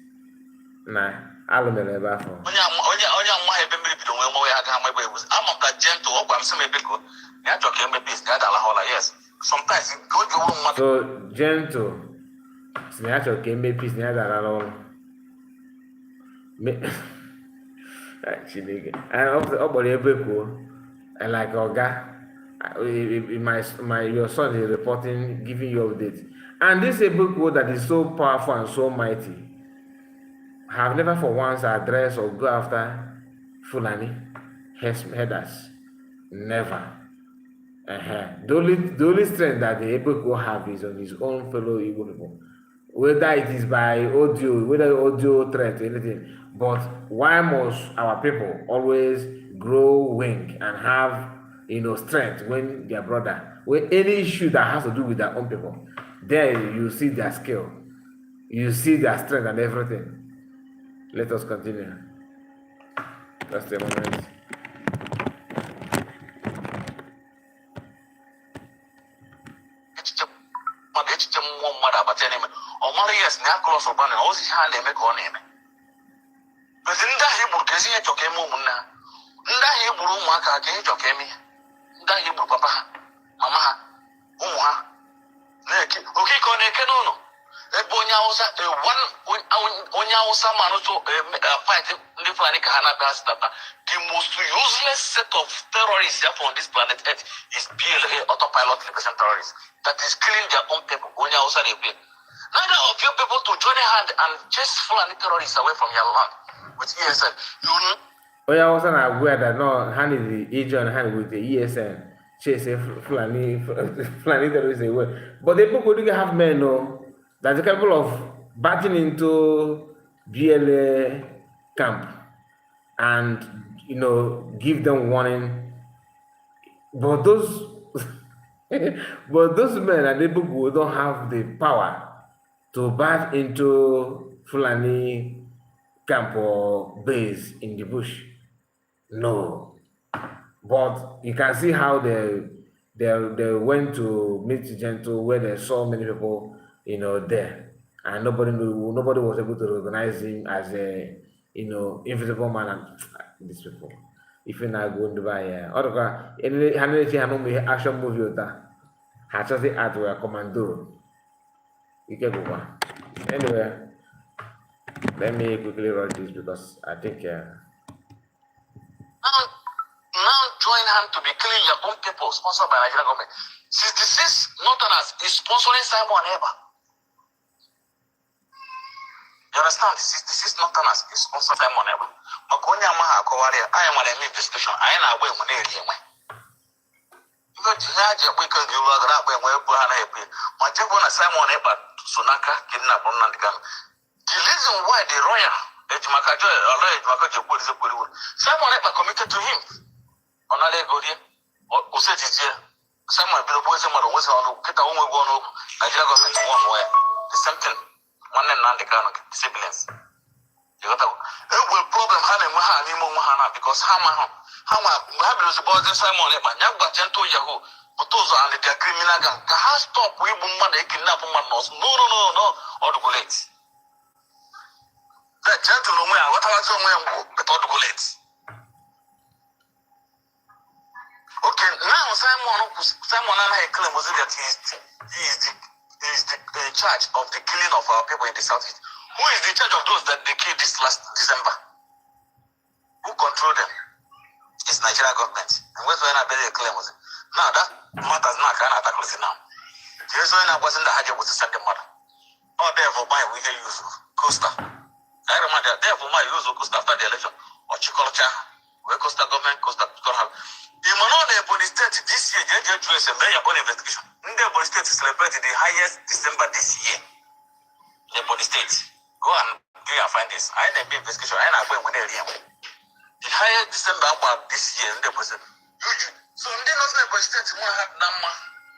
Nah, I'll never ever for. Onye amwa ebe mmiri bido nwe mo ya ga ma ebe was am ka gentle ogwa m se me beko. Ya joke me peace ga dala hola yes. Sometimes it go you want. So gentle. Snatch okay me peace near that all. Me actually and up ebe ko and like oga your son is reporting, giving you updates. And this ebook that is so powerful and so mighty have never for once addressed or go after Fulani headers. Never. The only strength that the ebook will have is on his own fellow Igbo people. Whether it is by audio, whether audio threat, anything. But why must our people always grow wing and have strength when their brother, when any issue that has to do with their own people, there you see their skill, you see their strength and everything. Let us continue. Just a moment. Papa, mama, okay, no. Onya fight the most useless set of terrorists on this planet Earth is PLA, autopilot liberation terrorists, that is killing their own people. Onya neither of you people to join a hand and chase Fulani terrorists away from your land with ESN. Onya also not aware that no hand is the agent hand with the ESN. Chase Fulani terrorists away. But the people do have men no. That's a couple of batting into BLA camp and give them warning. But those men and the people who don't have the power to bat into Fulani camp or base in the bush. No. But you can see how they went to meet Gentle where they saw many people there, and nobody was able to recognize him as a invisible man. And these people, if you're not going to buy any action movie or that, has just the art where commando. You can go on. Anyway, let me quickly run this because I think now join hand to be killing your own people sponsored by Nigerian government. 66 Northerners is sponsoring Simon Eber. You understand? 66 Northerners is sponsored Simon Eber. Makonya Maha Kowari, I am an investigation. I am away when they are. You know, Jinaja, we can give a grab and we're Buhana. My Jabona Simon Eber, Sunaka, kidnap on Nandigan. The reason why the royal Ejmakajo, Simon Eber committed to him. On a leg, or said it here. Someone below was someone who was on get a woman going up. I just got one way. The same thing. One and none the kind of siblings. You got a problem having Mahana because Hama was about the Simon Eban, Yabba Gento Yahoo, but those are the criminal gang. Can stop we woman they kidnap woman knows. No, or the bullets. That gentleman, what I was on but all the bullets. Okay, now Simon and I claim was that he is the charge of the killing of our people in the southeast. Who is the charge of those that they killed this last December? Who control them? It's Nigerian government. And what's when I better claim was it? Now that matters not kind of tackle now. Here's when I wasn't the hajj was to send the mother. Oh, therefore, my we use Costa. I remember that therefore my use Costa after the election or Chicolcha, where Costa government, Costa have. The Manone Ebony State this year, JJ a very own investigation. Ebony State celebrated the highest December this year. Ebony State. Go and do your findings. I ain't a investigation. I ain't a when they're the highest December about this year in the person. So they not Ebony State more have Nama.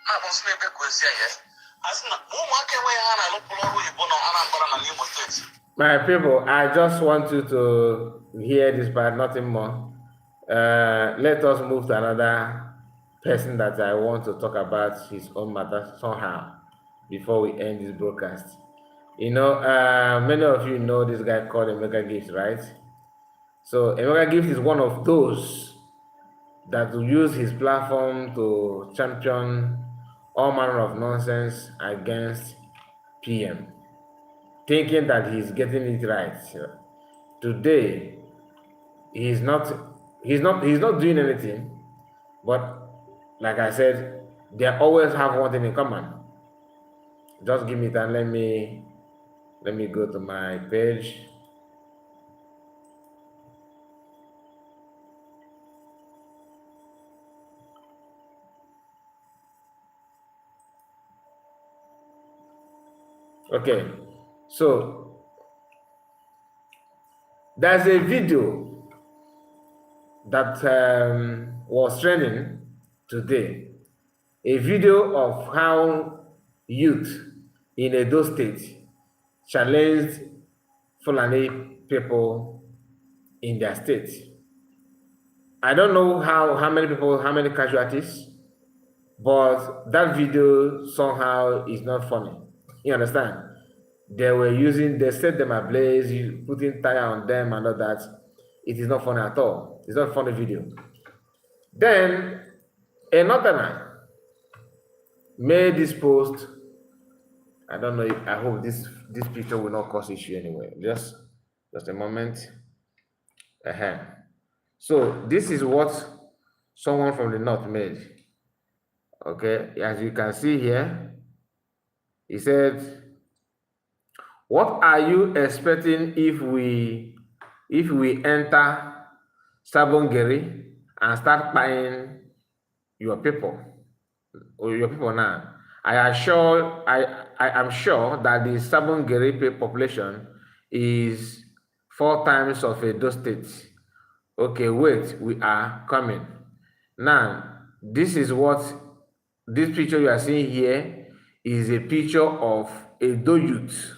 Not on Smith Equasia, yes. As not more market way and I look for who you born on Anambra and Imo State. My people, I just want you to hear this, but nothing more. Let us move to another person that I want to talk about his own matter somehow before we end this broadcast. You know, many of you know this guy called Emeka Gift, right? So Emeka Gift is one of those that will use his platform to champion all manner of nonsense against PM, thinking that he's getting it right. Today, he's not doing anything, but like I said, they always have one thing in common. Just give me time. Let me go to my page. Okay, so there's a video that was trending today, a video of how youth in Edo State challenged Fulani people in their state. I don't know how many people, how many casualties, but that video somehow is not funny. You understand? They set them ablaze, putting tire on them and all that. It is not funny at all. It's not a funny video. Then another man made this post. I don't know. I hope this picture will not cause issue anyway. Just a moment. So this is what someone from the north made. Okay, as you can see here, he said, "What are you expecting if we enter Sabongeri and start buying your people or your people now? I am sure that the Sabongeri population is 4 times of Edo State. Okay, wait, we are coming. Now, this picture you are seeing here is a picture of Edo youth,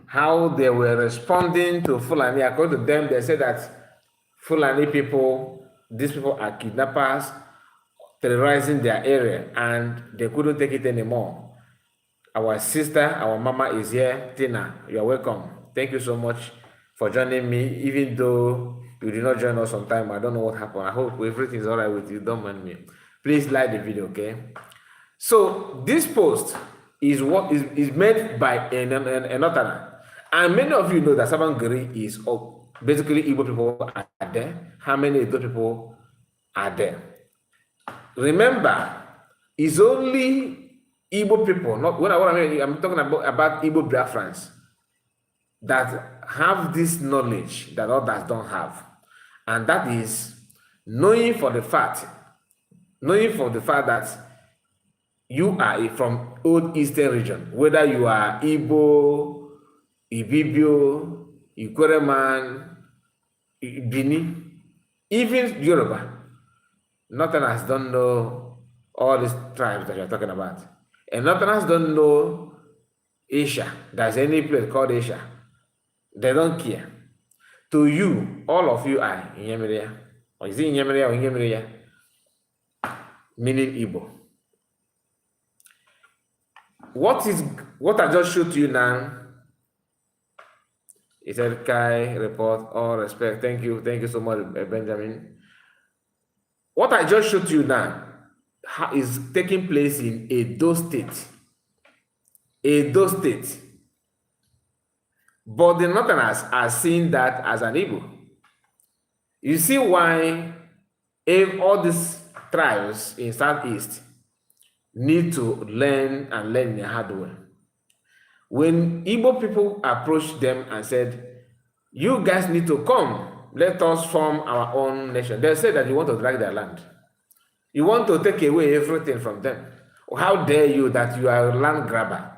how they were responding to Fulani. According to them, they said that Fulani people, these people are kidnappers, terrorizing their area, and they couldn't take it anymore. Our sister, our mama is here. Tina, you are welcome. Thank you so much for joining me, even though you did not join us on time. I don't know what happened. I hope everything is all right with you. Don't mind me. Please like the video, okay? So this post is what is made by another. And many of you know that Sabangeri is basically Igbo people are there. How many Igbo people are there? Remember, it's only Igbo people, not what I mean, I'm talking about Igbo Biafrans that have this knowledge that others don't have. And that is knowing for the fact that you are from Old Eastern region, whether you are Igbo, Ibibio, Ikwereman, Bini, even Yoruba. Northerners don't know all these tribes that you're talking about. And Northerners don't know Asia. There's any place called Asia. They don't care. To you, all of you are Inyemiria. Or is it Inyemiria or Inyemiria? Meaning Igbo. What I just showed to you now is a Kai report, all respect. Thank you so much, Benjamin. What I just showed you now is taking place in Edo State. Edo State. But the Northerners are seeing that as an Igbo. You see why If all these tribes in Southeast need to learn and learn the hard way. When Igbo people approached them and said, "You guys need to come, let us form our own nation," they said that you want to drag their land. You want to take away everything from them. How dare you that you are a land grabber?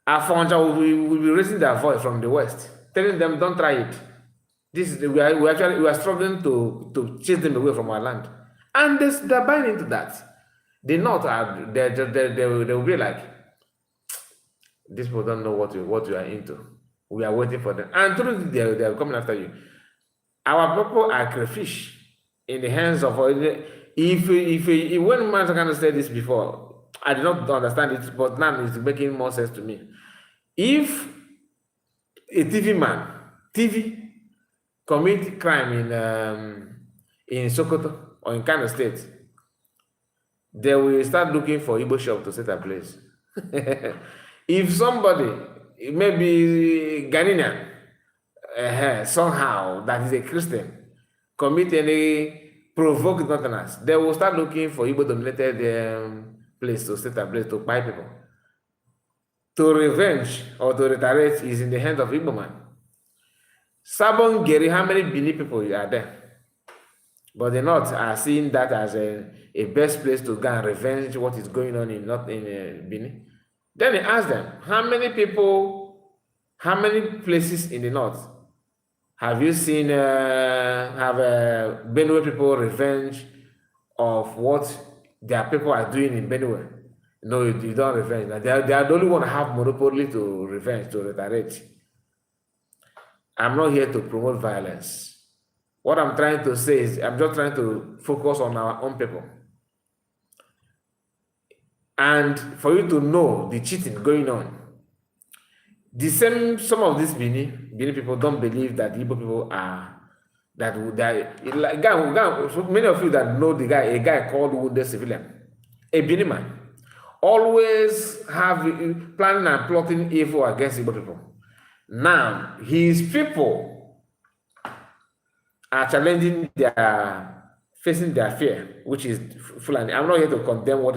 Afonja will be raising their voice from the west, telling them, "Don't try it." This is we are struggling to chase them away from our land, and they're buying into that. The North are they will be like, "These people don't know what you are into. We are waiting for them," and truly they are coming after you. Our people are crayfish in the hands of if when man kind of said this before, I did not understand it, but now it's making more sense to me. If a TV commit crime in Sokoto or in Kano State, they will start looking for Igbo shop to set a place. If somebody, maybe Ghanaian, somehow that is a Christian, commit any provoke nonsense, they will start looking for Igbo dominated place to set a place to buy people. To revenge or to retaliate is in the hands of Igbo man. Sabon Geri, how many Bini people are there? But the North are seeing that as a best place to go and revenge what is going on in Bini. Then he asked them, how many places in the North have you seen have Benue people revenge of what their people are doing in Benue? No, you don't revenge. They are the only one who have monopoly to revenge, to retaliate. I'm not here to promote violence. What I'm trying to say is I'm just trying to focus on our own people. And for you to know the cheating going on. Some of these Bini people don't believe that Igbo people are many of you that know a guy called wounded civilian, a Bini man, always have planning and plotting evil against Igbo people. Now his people are facing their fear, which is Fulani. I'm not here to condemn what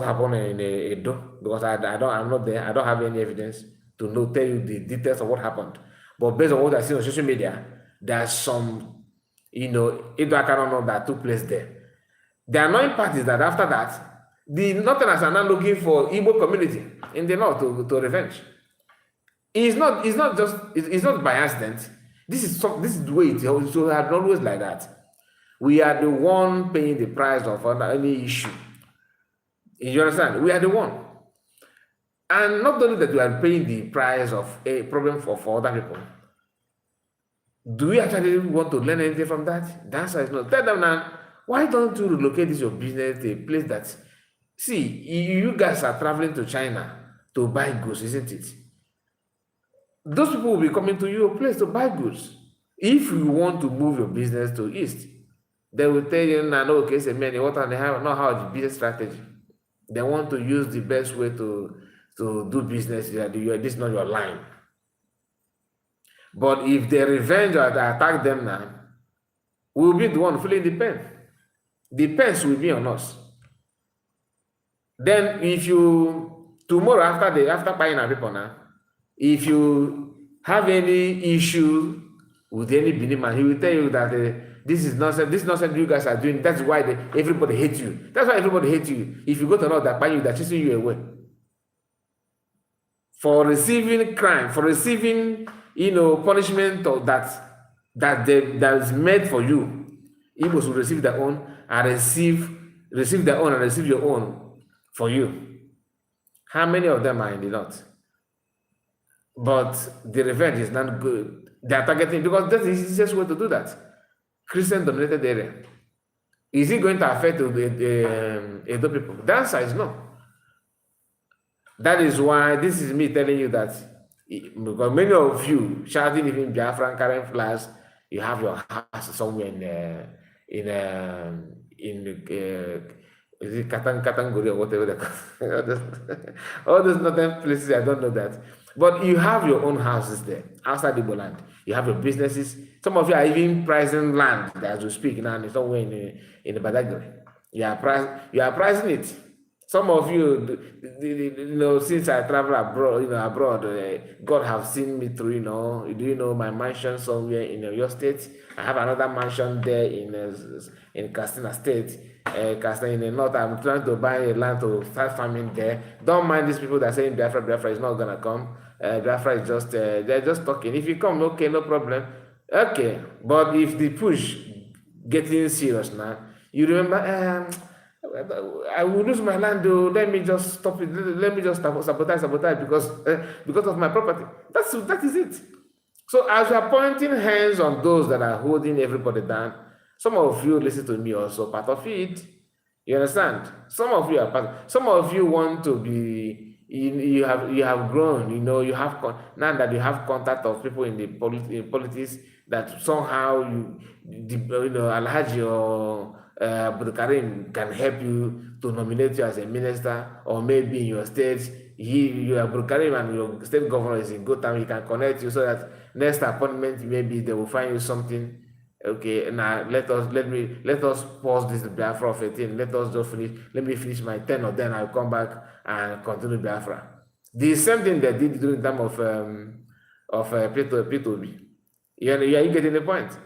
happened in Edo, because I'm not there. I don't have any evidence to tell you the details of what happened. But based on what I see on social media, there's some, Edo Akarono that took place there. The annoying part is that after that, the Northerners are now looking for Igbo community in the North to revenge. It's not by accident. This is the way it is. So it's always like that. We are the one paying the price of any issue. You understand? We are the one. And not only that we are paying the price of a problem for other people. Do we actually want to learn anything from that? The answer is no. Tell them now, why don't you relocate this your business to a place that, see, you guys are traveling to China to buy goods, isn't it? Those people will be coming to your place to buy goods. If you want to move your business to East, they will tell you, no, okay, say, man, what they have not how the business strategy. They want to use the best way to do business. This is not your line. But if they revenge or they attack them now, we will be the one feeling the pain. The pains will be on us. Then if you, tomorrow after buying our people now, if you have any issue with any Benin man, he will tell you that this is nonsense. This nonsense you guys are doing. That's why everybody hates you. That's why everybody hates you. If you go to another, they're chasing you away for receiving crime, for receiving punishment or that is made for you. Igbos will receive their own and receive their own and receive your own for you. How many of them are in the North? But the revenge is not good. They are targeting, because that's the easiest way to do that. Christian dominated area. Is it going to affect the Edo people? The answer is no. That is why this is me telling you that, because many of you shouting even Biafran carrying flags, you have your house somewhere in is it Katanguri or whatever they call all those northern places. I don't know that. But you have your own houses there outside Igbo land. You have your businesses. Some of you are even pricing land as we speak now. It's somewhere in the Badagry. You are pricing it. Some of you, since I travel abroad, God have seen me through. Do you know my mansion somewhere in your state? I have another mansion there in Katsina State, Katsina in the north. I'm trying to buy a land to start farming there. Don't mind these people that are saying Biafra is not gonna come. Biafra is just they're just talking. If you come, okay, no problem. Okay, but if the push getting serious now, you remember. I will lose my land though. Let me just stop it. Let me just sabotage because of my property. That is it. So as you are pointing hands on those that are holding everybody down, some of you listen to me also part of it. You understand? Some of you are part. Some of you want to be. You have grown. You have now that you have contact of people in the politics that somehow Alhaji or Abdul Karim can help you to nominate you as a minister, or maybe in your state, you Abdul Karim and your state governor is in good time. He can connect you so that next appointment maybe they will find you something. Okay, now let us pause this Biafra of 18. Let us just finish. Let me finish my 10, or then I'll come back and continue Biafra. The same thing they did during the time of P2B. Are you getting the point?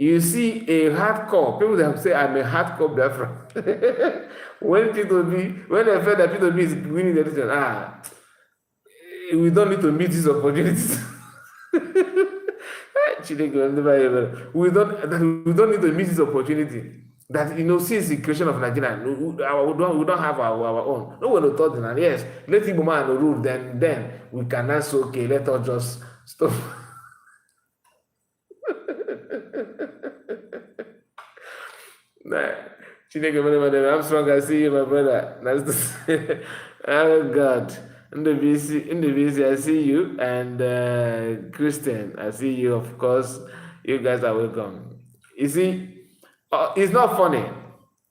You see a hardcore, people that say I'm a hardcore Biafra. when they felt that P2B is winning the election, we don't need to meet these opportunities. we don't need to miss this opportunity. That since the creation of Nigeria, we don't have our own. No one will thought that. Yes, let Igbo man rule. Then we can answer. Okay, let us just stop. I'm strong. I see you, my brother. Oh God. In the VC, I see you, and Christian, I see you. Of course, you guys are welcome. You see, it's not funny.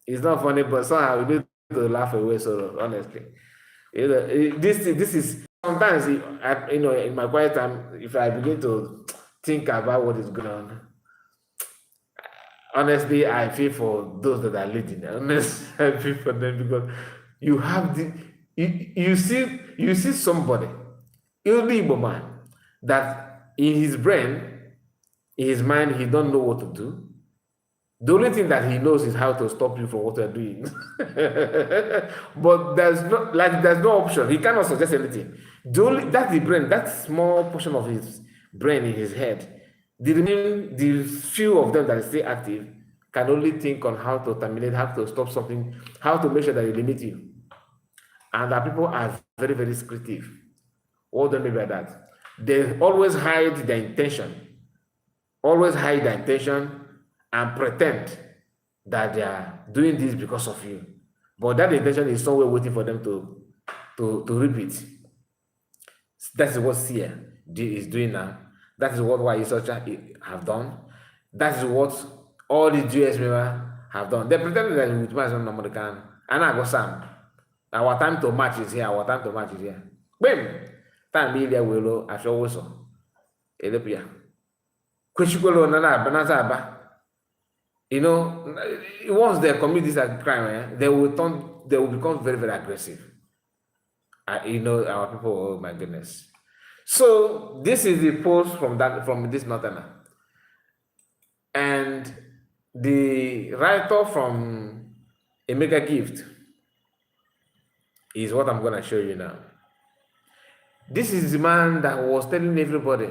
It's not funny, but somehow we need to laugh away. So honestly, this is sometimes in my quiet time, if I begin to think about what is going on, honestly, I feel for those that are leading. Honestly, I feel for them because you have you see somebody, only Igbo man, that in his brain, in his mind, he don't know what to do. The only thing that he knows is how to stop you from what you're doing. But there's no option. He cannot suggest anything. That's the brain, that small portion of his brain in his head. The few of them that stay active can only think on how to terminate, how to stop something, how to make sure that they limit you. And that people are very, very secretive. What do I mean by that? They always hide their intention. And pretend that they are doing this because of you. But that intention is somewhere waiting for them to repeat. That is what Sia is doing now. That is what Isocha have done. That is what all the Jewish members have done. They pretend that with my son American. And I go Sam. Our time to match is here. Boom! Time be there will I show also. Elepia. Kwechukolo na banazaba. Once they commit this crime, they will become very, very aggressive. Our people, oh my goodness. So this is the post from this northerner. And the writer from A Mega Gift is what I'm going to show you now. This is the man that was telling everybody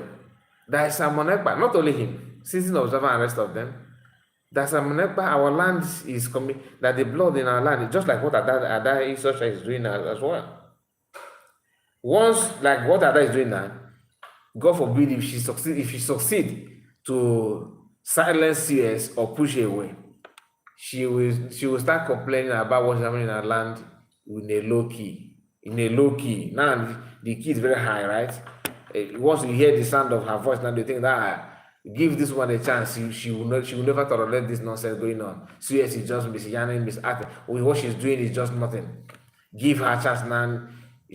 that Samonekpa, not only him, citizen observer and rest of them, that Samonekpa, our land is coming, that the blood in our land is just like what Ada Isosha is doing as well. Once, like what Ada is doing now, God forbid if she succeed to silence CS or push her away, she will start complaining about what's happening in her land in a low key. Now the key is very high, right? Once you hear the sound of her voice, now they think that give this one a chance. She will never tolerate this nonsense going on. CS is just misyanning, misacting. What she's doing is just nothing. Give her a chance now.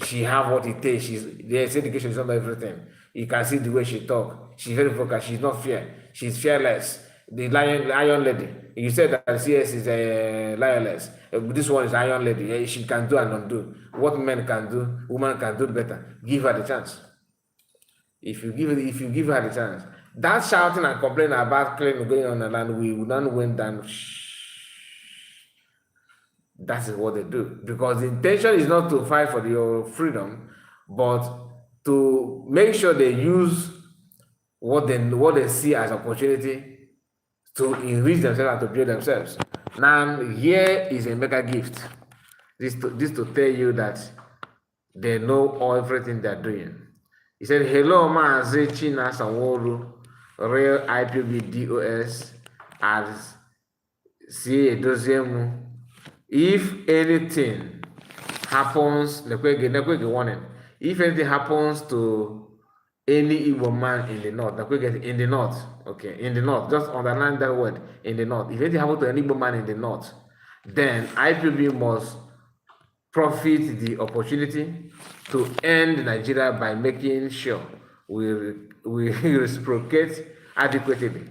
She have what it takes. There's education is not everything. You can see the way she talk. She's very focused. She's not fear. She's fearless. The lion lady. You said that CS is a lioness. This one is iron lady. She can do and undo. What men can do, women can do better. Give her the chance. If you give her the chance, that shouting and complaining about claim going on the land, we will not win down. That is what they do, because the intention is not to fight for your freedom, but to make sure they use what they see as opportunity to enrich themselves and to build themselves. Now, here is a mega gift. This to tell you that they know everything they're doing. He said, "Hello, Maazi China Sanworu, real IPB DOS as CA Doziemu. If anything happens, warning. If anything happens to any Igbo man in the north, in the north, okay, in the north, just underline that word, in the north. If anything happens to any Igbo man in the north, then IPB must profit the opportunity to end Nigeria by making sure we reciprocate adequately.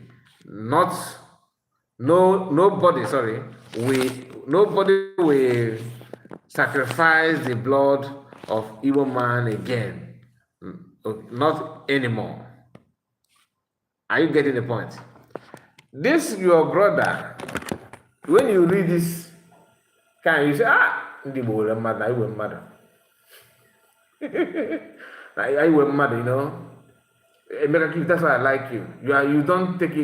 Nobody will sacrifice the blood of Igbo man again. Not anymore. Are you getting the point? This your brother, when you read this, can you say, ndị Igbo were mmadụ, I were mmadụ. I were mmadụ, you know. America, that's why I like you. You don't take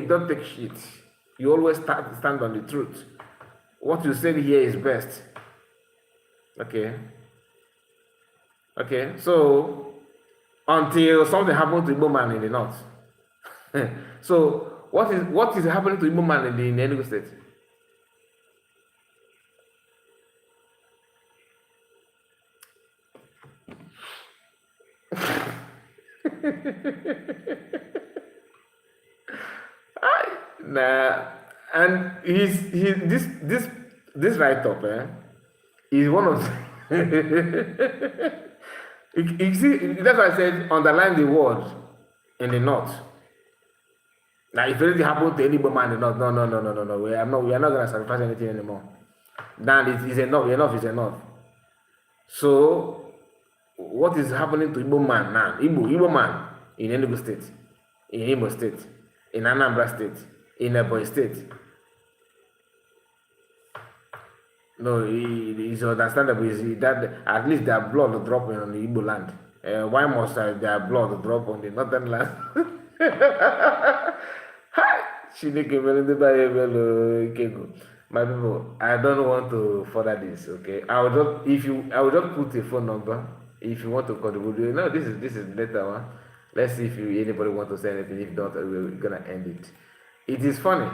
shit. You always stand on the truth. What you said here is best. Okay. So until something happened to Igbo man in the north. So what is happening to Igbo man in the Enugu state? Nah, and this write-up is one of you see, that's why I said underline the word in the north. Now, if anything happened to any man in the north, no, we are not gonna sacrifice anything anymore. Now it is enough. Enough is enough. So, what is happening to Igbo man now? Igbo man in Enugu state, in Imo state, in Anambra state, in Ebonyi state. No, it is understandable. Is that at least their blood dropping on the Igbo land? Why must their blood drop on the northern land? My people, I don't want to further this. Okay, I will just put a phone number if you want to contribute. You know, this is later one. Let's see if anybody want to say anything. If not, we're gonna end it. It is funny,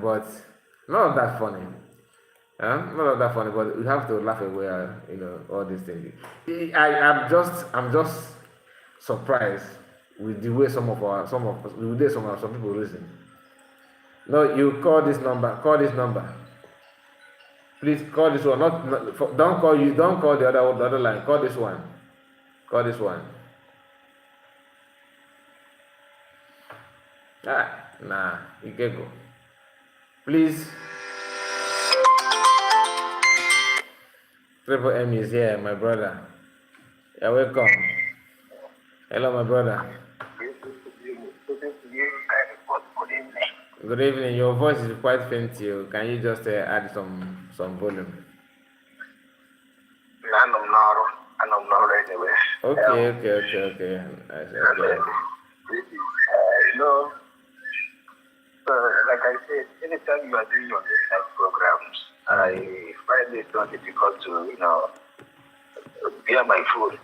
but not that funny. Not that funny, but we have to laugh away. All these things. I'm just surprised with the way some people listen. No, you call this number. Please call this one. Don't call the other line. Call this one. Nah, you can go. Please. Triple M is here, my brother. You're welcome. Hello, my brother. Good evening. Your voice is quite faint. Can you just add some volume? I'm not anyway. Okay. Like I said, anytime you are doing your late programs, I find it not difficult to, bear my food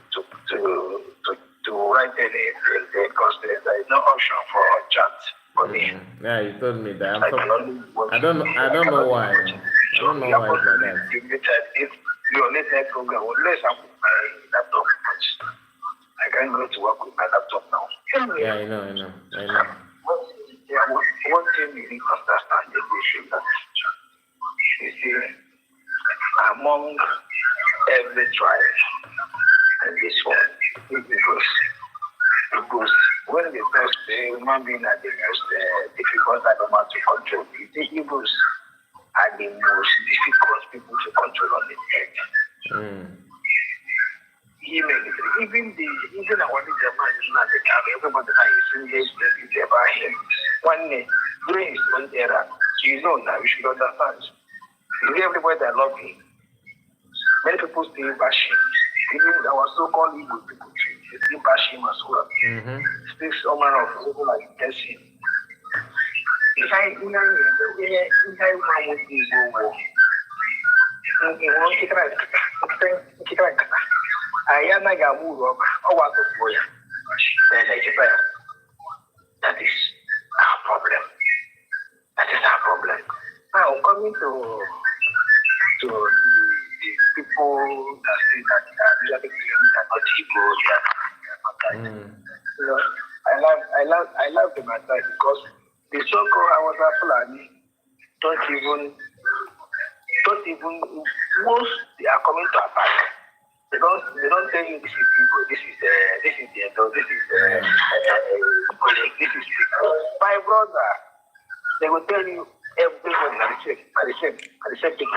to write anything because there is no option for a chat for me. Yeah, you told me that. I don't know why. I don't know why it's like that. If your late program, unless I'm with my laptop, I can go to work with my laptop now. Yeah, I know. One thing you need to understand is that you see, among every trial and this one, it goes when the first human being are the most difficult animal to control. The eagles are the most difficult people to control on the earth. Even our leader man is not the guy. Everybody now is engaged about him. One day, during his own era, you know that we should understand. Everybody that love him. Many people still bash him. Even our so-called evil people, they still bash him as well. Still some manner of people like Tessie. If I want I am not going to move up. Then that is our problem. That is our problem. Now, coming to the people that say that usually are not evil, they are not. You know, I love them at that because the so-called Hausa Fulani don't even most they are coming to attack. They don't tell you this is evil, this is the adult, this is colleague, this is my brother. They will tell you everybody are the same thing.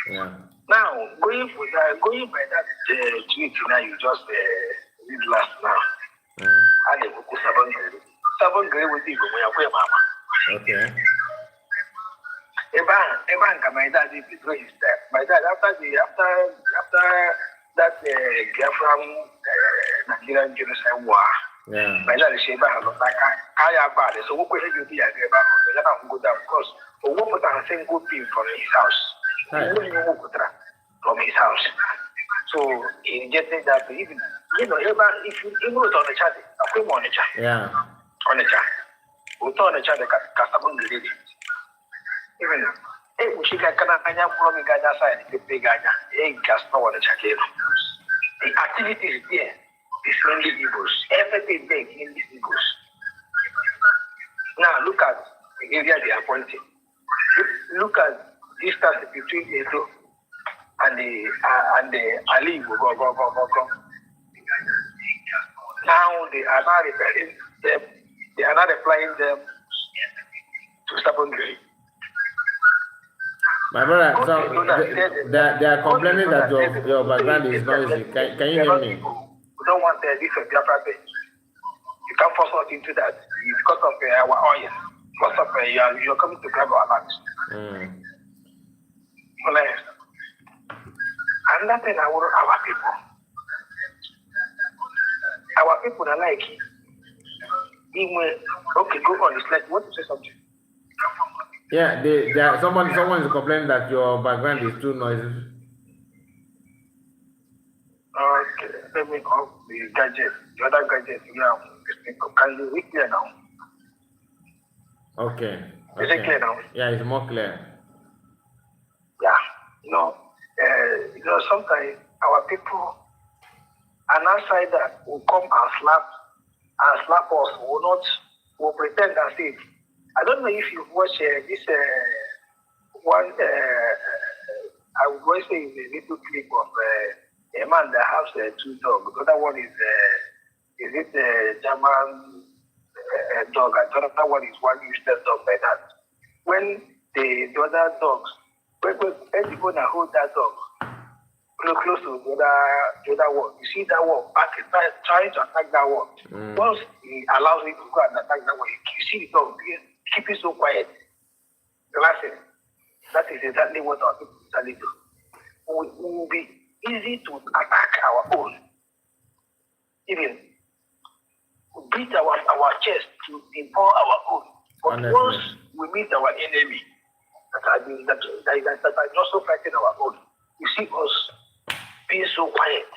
Yeah. Now going by that tweet now you just read last now. And they go 7 grade with you when you are mama. Okay. Eban, my dad is his step. My dad after that Biafran Nigerian genocide war. Yeah. My dad is saying about Kaya bad. So what question you be about? So that go down because what put a single pin from his house. From his house. So he rejected that even if you even on the chat, on the chat. Yeah. On the chat. We on the chat the Kasabun lady. Even if she can from the Gaza side, the big Gaza, just no one to check it. The activity is there. It's only evils. Everything there in these evils. Now look at the area they are pointing. Look at distance between Edo and the Ali will go. Now they are not repairing them. They are not applying them to secondary. My brother, so they are complaining that your background is noisy. Can you hear me? We don't want this Biafra thing. You can't force us into that. It's because of our oil. Because of you're coming to grab our lands. And that's our people. Our people are like, okay, go on. It's like, want to say something? Yeah, someone is complaining that your background is too noisy. Okay, let me off the gadget. The other gadget, can you read clear now? Okay. Is it clear now? Yeah, it's more clear. Yeah, sometimes our people, an outsider will come and slap us, will pretend as if. I don't know if you've watched this one. I would always say is a little clip of a man that has 2 dogs. The other one is it a German dog? And the other one is one useless dog like that. When the other dogs, when people that hold that dog close to the other one, you see that one back trying to attack that one. Once he allows it to go and attack that one, you see the dog keep it so quiet. Relaxing. That is exactly what our people usually do. It will be easy to attack our own. Even beat our chest to empower our own. But honestly, once we meet our enemy that are also fighting our own, you see us being so quiet.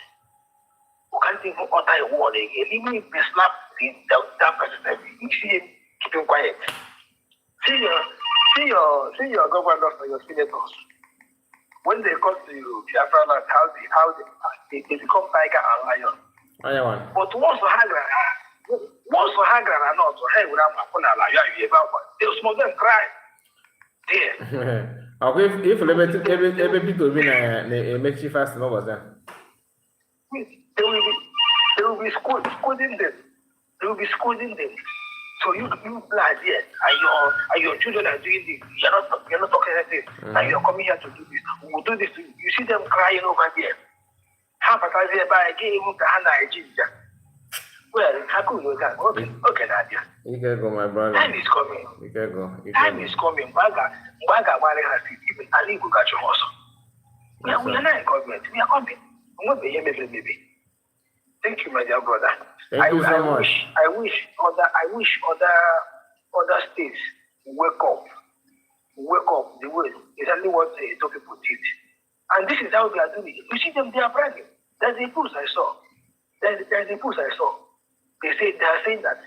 We can't even utter a word again. Even if they slap that person, you see him keeping quiet. See your governors and your senators. When they come to Biafra land, how they become tiger and lion. But once you hang and not, hey, some of them cry. There. Okay, if every people win a make you fast, no was that? They will be scolding them. They will be scolding them. So you blood here, and your children are doing this. You're not talking anything. And you're coming here to do this. We will do this to you. You see them crying over there. How about I say by again to Hannah? Well, how could you that? Okay, Nadia. You can go, my brother. Time is coming. You can go. Time is coming. Baga has it. Even Ali will catch you also. We are not in government. We are coming. Maybe. Thank you, my dear brother. Thank you so much. I wish other states wake up the way exactly what the Ethiopian people did. And this is how they are doing it. You see them, they are bragging. There's a post I saw. They are saying that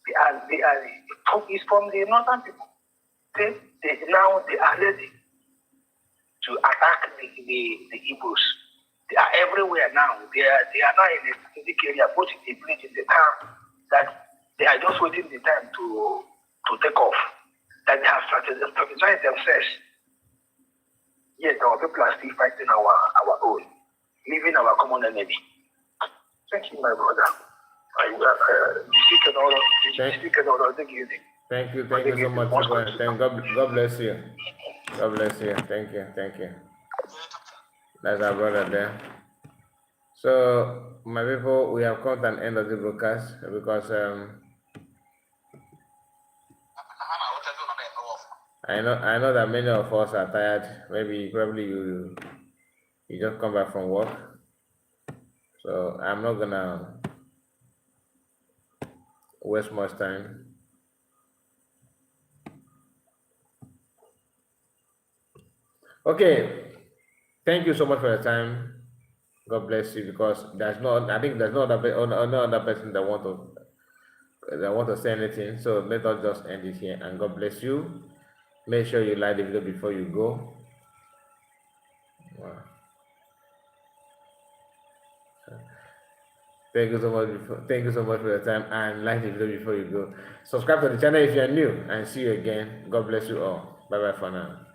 they are it's from the northern people. Now they are ready to attack the Igbos. They are everywhere now. They are now in the strategic area, both in the village, in the town, that they are just waiting the time to take off. That they have strategized themselves. Yet our people are still fighting our own, leaving our common enemy. Thank you, my brother. Thank you so much. God bless you. God bless you. Thank you. That's our brother there. So, my people, we have come to an end of the broadcast because I know that many of us are tired. Probably you just come back from work. So I'm not gonna waste much time. Okay. Thank you so much for your time. God bless you, because I think there's no other person that want to say anything. So let us just end it here, and God bless you. Make sure you like the video before you go. Wow. Thank you so much for your time, and like the video before you go. Subscribe to the channel if you are new, and see you again. God bless you all. Bye bye for now.